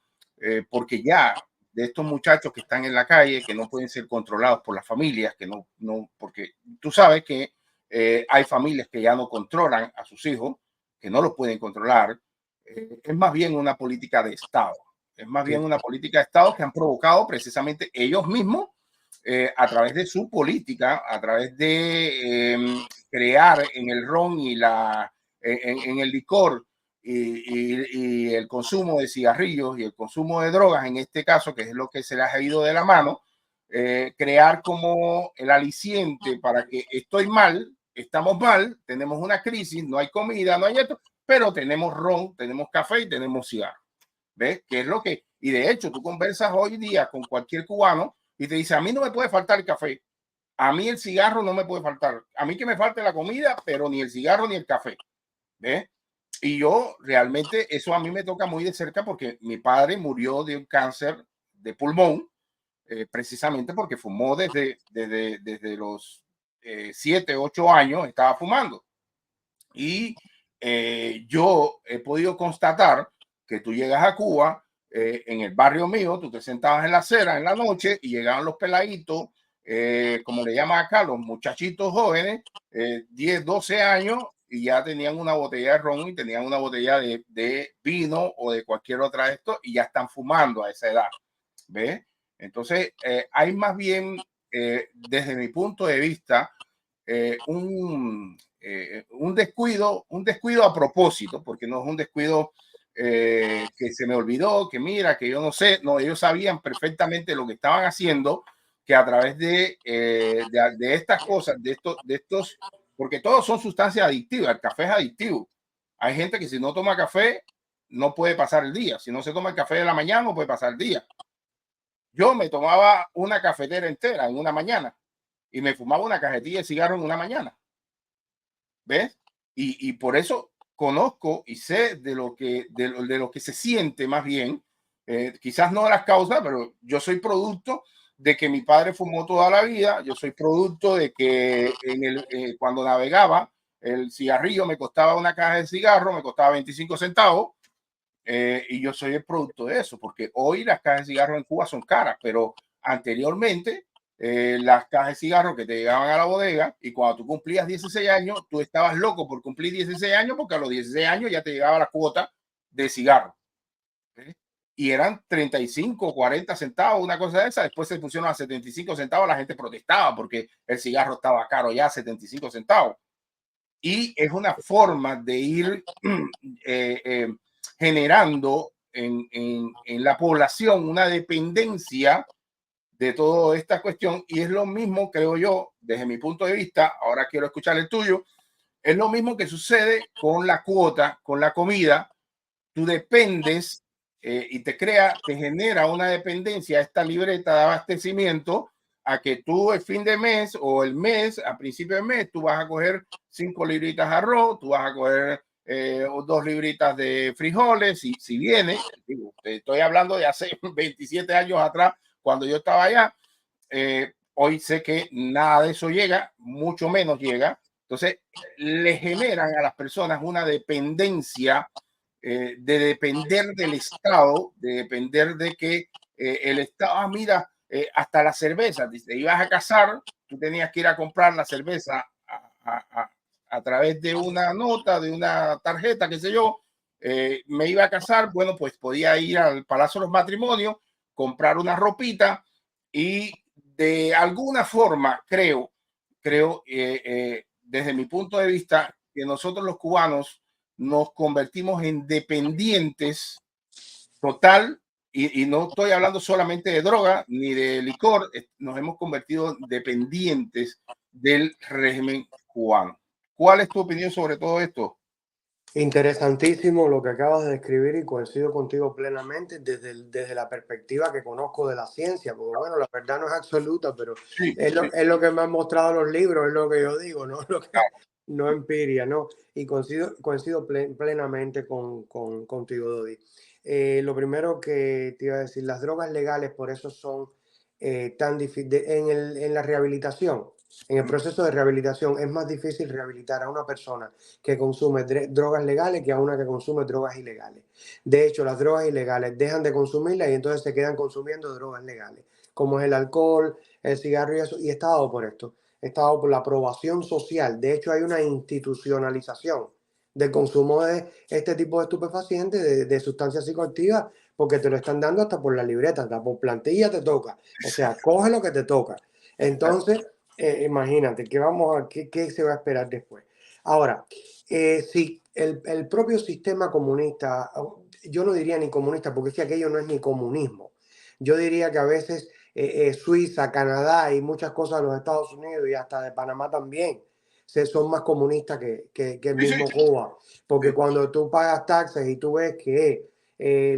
porque ya de estos muchachos que están en la calle, que no pueden ser controlados por las familias, que no, porque tú sabes que hay familias que ya no controlan a sus hijos, que no los pueden controlar, es más bien una política de Estado, es más bien una política de Estado que han provocado precisamente ellos mismos a través de su política, a través de crear en el ron y en el licor y el consumo de cigarrillos y el consumo de drogas, en este caso, que es lo que se les ha ido de la mano, crear como el aliciente para que estoy mal, estamos mal, tenemos una crisis, no hay comida, no hay esto, pero tenemos ron, tenemos café y tenemos cigarro. ¿Ves? Que es lo que, y de hecho, tú conversas hoy día con cualquier cubano y te dice, a mí no me puede faltar el café, a mí el cigarro no me puede faltar, a mí que me falte la comida, pero ni el cigarro ni el café. ¿Ves? Y yo realmente eso a mí me toca muy de cerca porque mi padre murió de un cáncer de pulmón, precisamente porque fumó desde los 7, 8 años, estaba fumando. Y yo he podido constatar que tú llegas a Cuba, en el barrio mío, tú te sentabas en la acera en la noche y llegaban los peladitos, como le llaman acá, los muchachitos jóvenes, 10, 12 años, y ya tenían una botella de ron y tenían una botella de vino o de cualquier otra de esto y ya están fumando a esa edad. ¿Ves? Entonces, hay más bien, desde mi punto de vista, un descuido a propósito, porque no es un descuido que se me olvidó, que mira, que yo no sé, no, ellos sabían perfectamente lo que estaban haciendo, que a través de estas cosas, de estos, porque todos son sustancias adictivas, el café es adictivo. Hay gente que si no toma café no puede pasar el día, si no se toma el café de la mañana no puede pasar el día. Yo me tomaba una cafetera entera en una mañana y me fumaba una cajetilla de cigarro en una mañana. ¿Ves? Y por eso conozco y sé de lo que se siente más bien, quizás no de las causas, pero yo soy producto de que mi padre fumó toda la vida, yo soy producto de que cuando navegaba, el cigarrillo me costaba una caja de cigarro, me costaba 25 centavos, y yo soy el producto de eso, porque hoy las cajas de cigarro en Cuba son caras, pero anteriormente las cajas de cigarro que te llegaban a la bodega y cuando tú cumplías 16 años, tú estabas loco por cumplir 16 años porque a los 16 años ya te llegaba la cuota de cigarro. ¿Sí? Y eran 35, 40 centavos, una cosa de esa. Después se pusieron a 75 centavos, la gente protestaba porque el cigarro estaba caro ya, 75 centavos. Y es una forma de ir generando en la población una dependencia de toda esta cuestión, y es lo mismo, creo yo, desde mi punto de vista, ahora quiero escuchar el tuyo, es lo mismo que sucede con la cuota, con la comida. Tú dependes y te genera una dependencia a esta libreta de abastecimiento, a que tú el fin de mes o el mes, a principio de mes, tú vas a coger 5 libritas de arroz, tú vas a coger 2 libritas de frijoles, si viene, digo, estoy hablando de hace 27 años atrás, cuando yo estaba allá. Hoy sé que nada de eso llega, mucho menos llega. Entonces, le generan a las personas una dependencia, de depender del Estado, de depender de que el Estado, mira, hasta la cerveza, te ibas a casar, tú tenías que ir a comprar la cerveza a través de una nota, de una tarjeta, qué sé yo. Me iba a casar, bueno, pues podía ir al Palacio de los Matrimonios, comprar una ropita y de alguna forma creo desde mi punto de vista que nosotros los cubanos nos convertimos en dependientes total, y no estoy hablando solamente de droga ni de licor, nos hemos convertido en dependientes del régimen cubano. ¿Cuál es tu opinión sobre todo esto? Interesantísimo lo que acabas de describir y coincido contigo plenamente desde la perspectiva que conozco de la ciencia, porque bueno, la verdad no es absoluta, pero Sí, es lo que me han mostrado los libros, es lo que yo digo, no lo que no empiria, ¿no? Y coincido plenamente contigo, Dodi. Lo primero que te iba a decir, las drogas legales por eso son tan difíciles en la rehabilitación. En el proceso de rehabilitación es más difícil rehabilitar a una persona que consume drogas legales que a una que consume drogas ilegales. De hecho, las drogas ilegales dejan de consumirlas y entonces se quedan consumiendo drogas legales, como es el alcohol, el cigarro y eso. Y está dado por esto, está dado por la aprobación social. De hecho, hay una institucionalización del consumo de este tipo de estupefacientes, de sustancias psicoactivas, porque te lo están dando hasta por la libreta, hasta por plantilla te toca. O sea, coge lo que te toca. Entonces, imagínate, ¿qué se va a esperar después? Ahora, Sí, el propio sistema comunista, yo no diría ni comunista, porque es que aquello no es ni comunismo. Yo diría que a veces Suiza, Canadá y muchas cosas de los Estados Unidos y hasta de Panamá también son más comunistas que el mismo Cuba. Porque cuando tú pagas taxes y tú ves que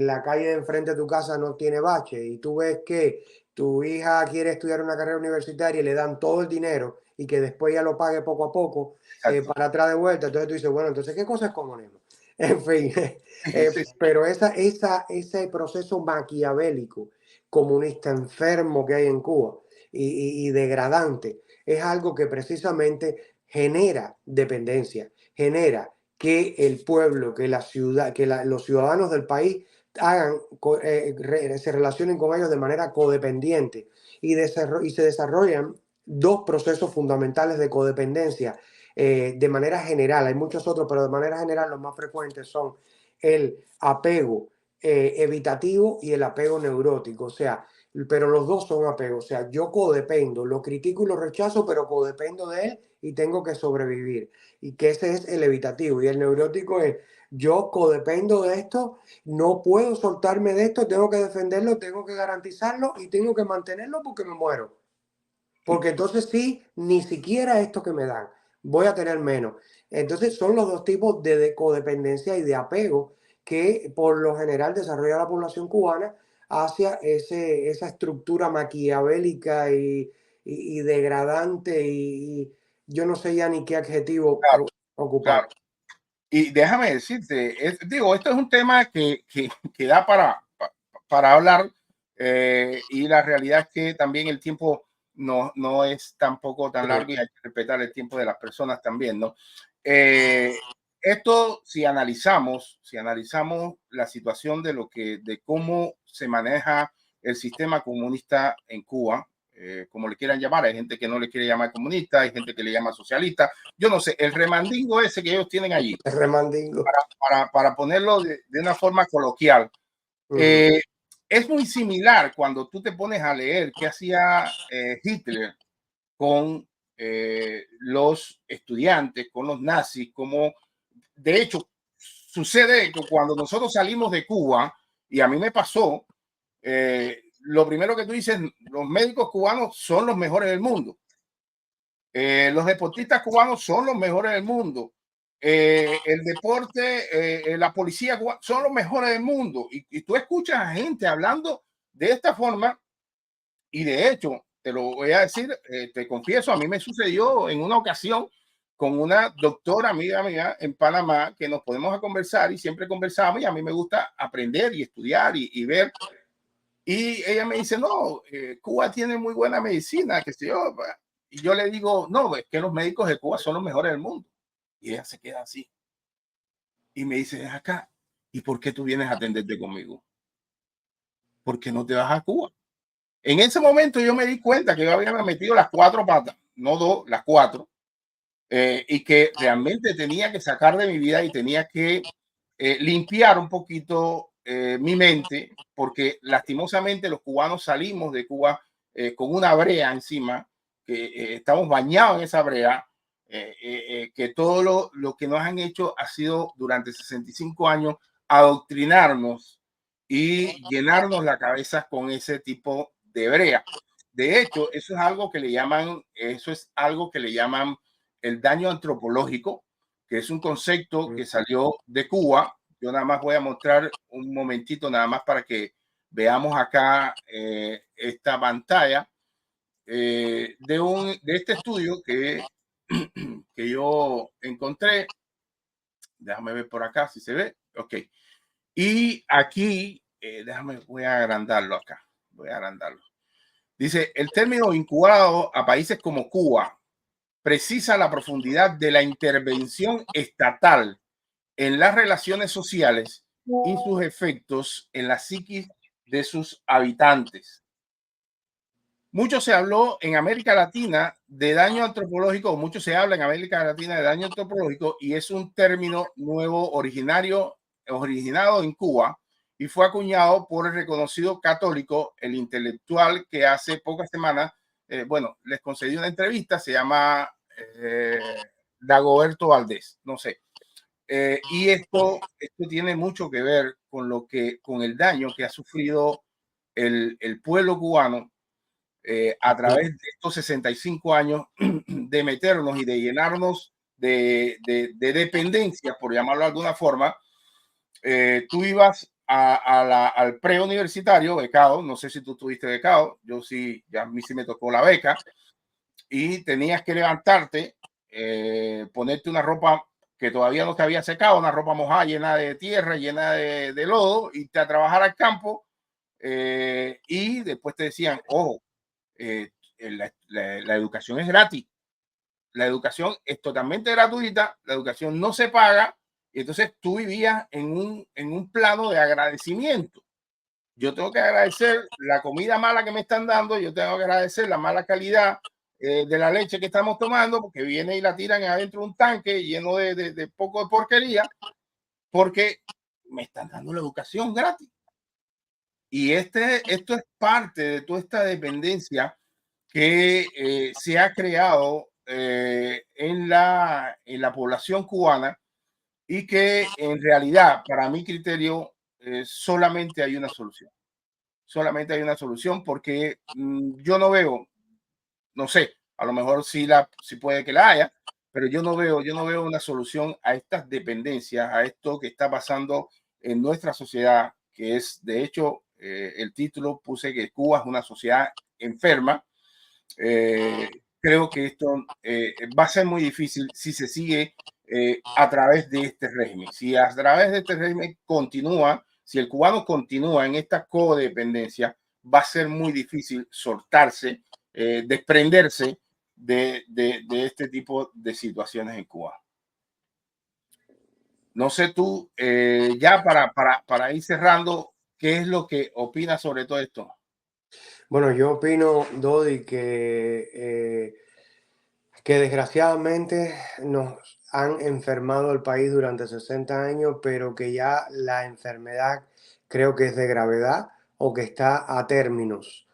la calle de enfrente de tu casa no tiene bache y tú ves que tu hija quiere estudiar una carrera universitaria y le dan todo el dinero y que después ya lo pague poco a poco, para atrás de vuelta, entonces tú dices, bueno, entonces, ¿qué cosa es comunismo? En fin, pero ese proceso maquiavélico, comunista enfermo que hay en Cuba y degradante, es algo que precisamente genera dependencia, genera que el pueblo, que la ciudad, que los ciudadanos del país se relacionen con ellos de manera codependiente y se desarrollan dos procesos fundamentales de codependencia de manera general. Hay muchos otros, pero de manera general los más frecuentes son el apego evitativo y el apego neurótico. O sea, pero los dos son apegos. O sea, yo codependo, lo critico y lo rechazo, pero codependo de él y tengo que sobrevivir. Y que ese es el evitativo. Y el neurótico es, yo codependo de esto, no puedo soltarme de esto, tengo que defenderlo, tengo que garantizarlo y tengo que mantenerlo porque me muero. Porque entonces sí, ni siquiera esto que me dan, voy a tener menos. Entonces son los dos tipos de codependencia y de apego que por lo general desarrolla la población cubana hacia esa estructura maquiavélica y degradante y yo no sé ya ni qué adjetivo ocupar. Claro. Y déjame decirte, digo, esto es un tema que da para hablar y la realidad es que también el tiempo no es tampoco tan largo y hay que respetar el tiempo de las personas también, ¿no? Esto, si analizamos la situación de cómo se maneja el sistema comunista en Cuba, como le quieran llamar, hay gente que no le quiere llamar comunista, hay gente que le llama socialista, yo no sé, el remandingo ese que ellos tienen allí, el remandingo, para ponerlo de una forma coloquial, es muy similar cuando tú te pones a leer qué hacía Hitler con los estudiantes, con los nazis, como de hecho sucede que cuando nosotros salimos de Cuba, y a mí me pasó, lo primero que tú dices, los médicos cubanos son los mejores del mundo. Los deportistas cubanos son los mejores del mundo. El deporte, la policía cubana son los mejores del mundo. Y tú escuchas a gente hablando de esta forma y de hecho, te lo voy a decir, te confieso, a mí me sucedió en una ocasión con una doctora amiga mía en Panamá que nos podemos a conversar y siempre conversamos y a mí me gusta aprender y estudiar y ver. Y ella me dice, no, Cuba tiene muy buena medicina, que sé yo. Y yo le digo, no, es que los médicos de Cuba son los mejores del mundo. Y ella se queda así. Y me dice, acá, ¿y por qué tú vienes a atenderte conmigo? ¿Por qué no te vas a Cuba? En ese momento yo me di cuenta que yo había metido las 4 patas, no 2, las 4, y que realmente tenía que sacar de mi vida y tenía que limpiar un poquito mi mente, porque lastimosamente los cubanos salimos de Cuba con una brea encima, que estamos bañados en esa brea, que todo lo que nos han hecho ha sido durante 65 años adoctrinarnos y llenarnos la cabeza con ese tipo de brea. De hecho, eso es algo que le llaman el daño antropológico, que es un concepto que salió de Cuba. Yo nada más voy a mostrar un momentito, nada más para que veamos acá esta pantalla de este estudio que yo encontré. Déjame ver por acá si se ve. Ok. Y aquí, voy a agrandarlo acá. Voy a agrandarlo. Dice, el término vinculado a países como Cuba precisa la profundidad de la intervención estatal en las relaciones sociales y sus efectos en la psiquis de sus habitantes. Mucho se habló en América Latina de daño antropológico, mucho se habla en América Latina de daño antropológico y es un término nuevo originado en Cuba y fue acuñado por el reconocido católico, el intelectual que hace pocas semanas, les concedió una entrevista, se llama Dagoberto Valdés, no sé. Y esto tiene mucho que ver con el daño que ha sufrido el pueblo cubano a través de estos 65 años de meternos y de llenarnos de dependencias, por llamarlo de alguna forma. Tú ibas al preuniversitario, becado, no sé si tú tuviste becado, yo sí, ya a mí sí me tocó la beca, y tenías que levantarte, ponerte una ropa que todavía no te había secado, una ropa mojada, llena de tierra, llena de lodo, irte a trabajar al campo, y después te decían, ojo, la educación es gratis, la educación es totalmente gratuita, la educación no se paga, y entonces tú vivías en un plano de agradecimiento. Yo tengo que agradecer la comida mala que me están dando, yo tengo que agradecer la mala calidad de la leche que estamos tomando, porque viene y la tiran adentro de un tanque lleno de poco de porquería, porque me están dando la educación gratis. Y esto es parte de toda esta dependencia que se ha creado en la población cubana, y que en realidad, para mi criterio, solamente hay una solución. Solamente hay una solución porque yo no veo, no sé, a lo mejor sí puede que la haya, pero yo no veo una solución a estas dependencias, a esto que está pasando en nuestra sociedad, que es, de hecho, el título puse que Cuba es una sociedad enferma. Creo que esto va a ser muy difícil si se sigue a través de este régimen. Si a través de este régimen continúa, si el cubano continúa en esta codependencia, va a ser muy difícil soltarse, desprenderse de este tipo de situaciones en Cuba. No sé tú, ya para ir cerrando, ¿qué es lo que opinas sobre todo esto? Bueno, yo opino, Dodi, que desgraciadamente nos han enfermado el país durante 60 años, pero que ya la enfermedad creo que es de gravedad o que está a términos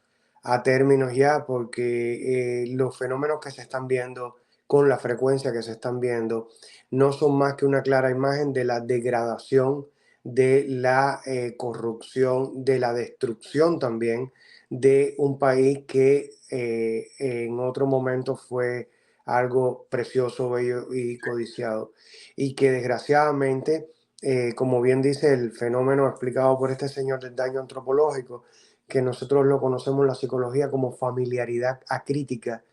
ya, porque los fenómenos que se están viendo con la frecuencia que se están viendo no son más que una clara imagen de la degradación, de la corrupción, de la destrucción también de un país que en otro momento fue algo precioso, bello y codiciado. Y que desgraciadamente, como bien dice el fenómeno explicado por este señor del daño antropológico, que nosotros lo conocemos en la psicología como familiaridad acrítica,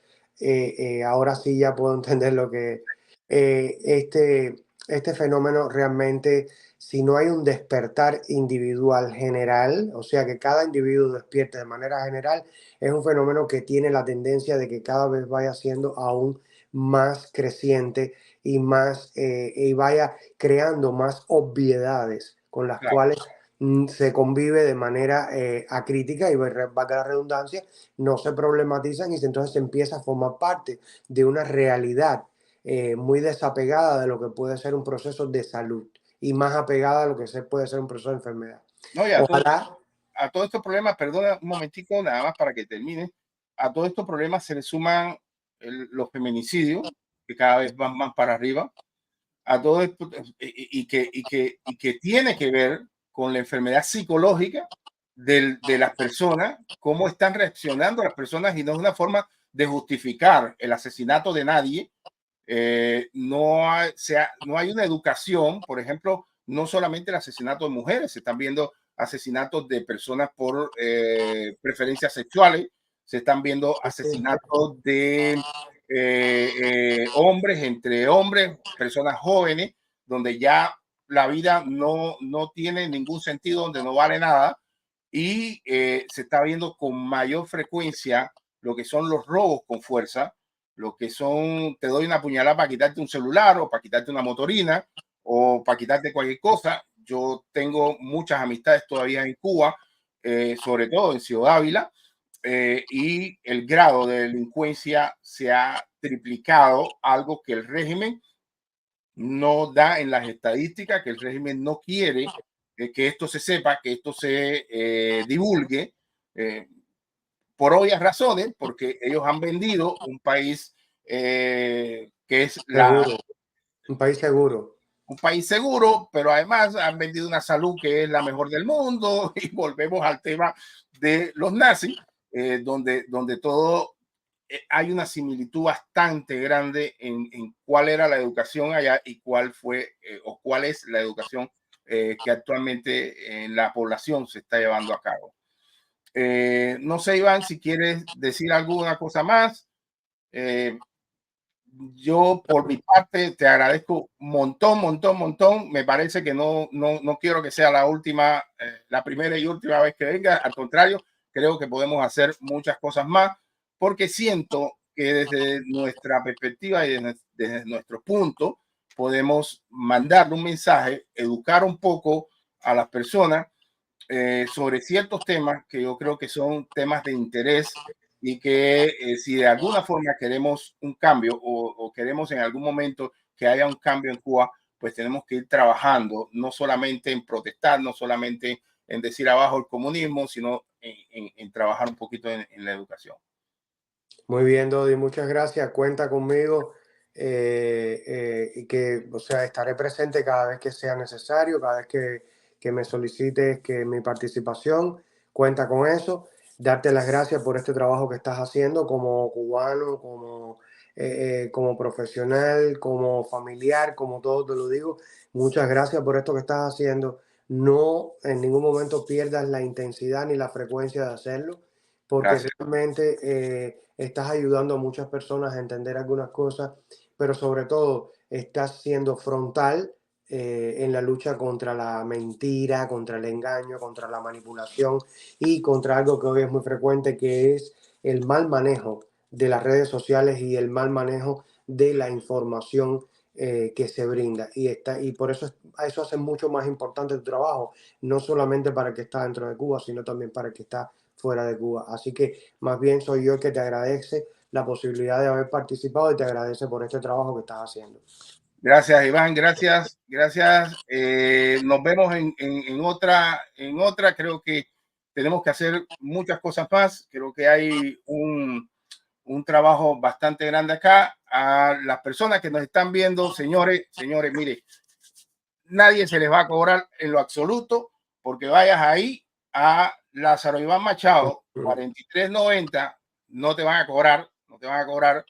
ahora sí ya puedo entender lo que este fenómeno realmente, si no hay un despertar individual general, o sea que cada individuo despierte de manera general, es un fenómeno que tiene la tendencia de que cada vez vaya siendo aún más creciente y y vaya creando más obviedades con las Claro. cuales se convive de manera acrítica y, valga la redundancia, no se problematizan y entonces se empieza a formar parte de una realidad muy desapegada de lo que puede ser un proceso de salud y más apegada a lo que puede ser un proceso de enfermedad. No, Ojalá. a todos estos problemas, perdona un momentico, nada más para que termine, a todos estos problemas se le suman los feminicidios, que cada vez van más para arriba, a todo esto, y que tiene que ver con la enfermedad psicológica de las personas, cómo están reaccionando las personas, y no es una forma de justificar el asesinato de nadie. No hay una educación, por ejemplo, no solamente el asesinato de mujeres, se están viendo asesinatos de personas por preferencias sexuales, se están viendo asesinatos de hombres entre hombres, personas jóvenes, donde ya la vida no tiene ningún sentido, donde no vale nada, y se está viendo con mayor frecuencia lo que son los robos con fuerza, lo que son, te doy una puñalada para quitarte un celular o para quitarte una motorina o para quitarte cualquier cosa. Yo tengo muchas amistades todavía en Cuba, sobre todo en Ciudad Ávila, y el grado de delincuencia se ha triplicado, algo que el régimen no da en las estadísticas, que el régimen no quiere que esto se sepa, que esto se divulgue. Por obvias razones, porque ellos han vendido un país que es Seguro, un país seguro. un país seguro, pero además han vendido una salud que es la mejor del mundo y volvemos al tema de los nazis, donde todo hay una similitud bastante grande en cuál era la educación allá y cuál fue o cuál es la educación que actualmente en la población se está llevando a cabo. No sé, Iván, si quieres decir alguna cosa más. Yo, por mi parte, te agradezco un montón. Me parece que no quiero que sea la última, la primera y última vez que venga. Al contrario, creo que podemos hacer muchas cosas más, porque siento que desde nuestra perspectiva y desde nuestro punto, podemos mandarle un mensaje, educar un poco a las personas sobre ciertos temas que yo creo que son temas de interés y que si de alguna forma queremos un cambio o queremos en algún momento que haya un cambio en Cuba, pues tenemos que ir trabajando, no solamente en protestar, no solamente en decir abajo el comunismo, sino en trabajar un poquito en la educación. Muy bien, Dodi, muchas gracias. Cuenta conmigo y que, o sea, estaré presente cada vez que sea necesario, cada vez que me solicites que mi participación, cuenta con eso. Darte las gracias por este trabajo que estás haciendo como cubano, como profesional, como familiar, como todo te lo digo. Muchas gracias por esto que estás haciendo. No en ningún momento pierdas la intensidad ni la frecuencia de hacerlo, porque Gracias. realmente estás ayudando a muchas personas a entender algunas cosas, pero sobre todo estás siendo frontal en la lucha contra la mentira, contra el engaño, contra la manipulación y contra algo que hoy es muy frecuente, que es el mal manejo de las redes sociales y el mal manejo de la información que se brinda. Y por eso hace mucho más importante tu trabajo, no solamente para el que está dentro de Cuba, sino también para el que está fuera de Cuba. Así que más bien soy yo el que te agradece la posibilidad de haber participado y te agradece por este trabajo que estás haciendo. Gracias, Iván, gracias. Nos vemos en otra. Creo que tenemos que hacer muchas cosas más. Creo que hay un trabajo bastante grande acá. A las personas que nos están viendo, señores, mire, nadie se les va a cobrar en lo absoluto porque vayas ahí a Lázaro Iván Machado, 4390, no te van a cobrar.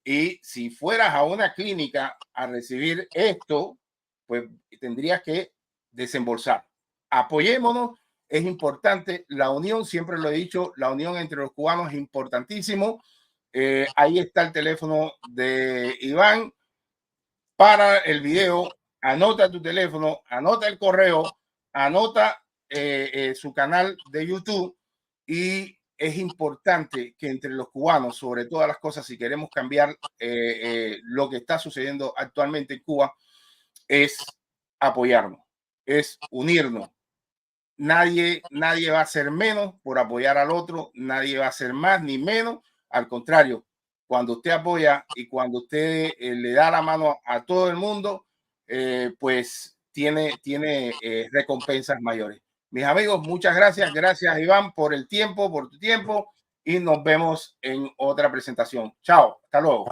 Y si fueras a una clínica a recibir esto, pues tendrías que desembolsar. Apoyémonos, es importante. La unión, siempre lo he dicho, la unión entre los cubanos es importantísimo. Ahí está el teléfono de Iván. Para el video, anota tu teléfono, anota el correo, anota su canal de YouTube, y es importante que entre los cubanos, sobre todas las cosas, si queremos cambiar lo que está sucediendo actualmente en Cuba, es apoyarnos, es unirnos. Nadie va a ser menos por apoyar al otro, nadie va a ser más ni menos, al contrario. Cuando usted apoya y cuando usted le da la mano a todo el mundo, pues tiene recompensas mayores. Mis amigos, muchas gracias. Gracias, Iván, por el tiempo, por tu tiempo, y nos vemos en otra presentación. Chao, hasta luego.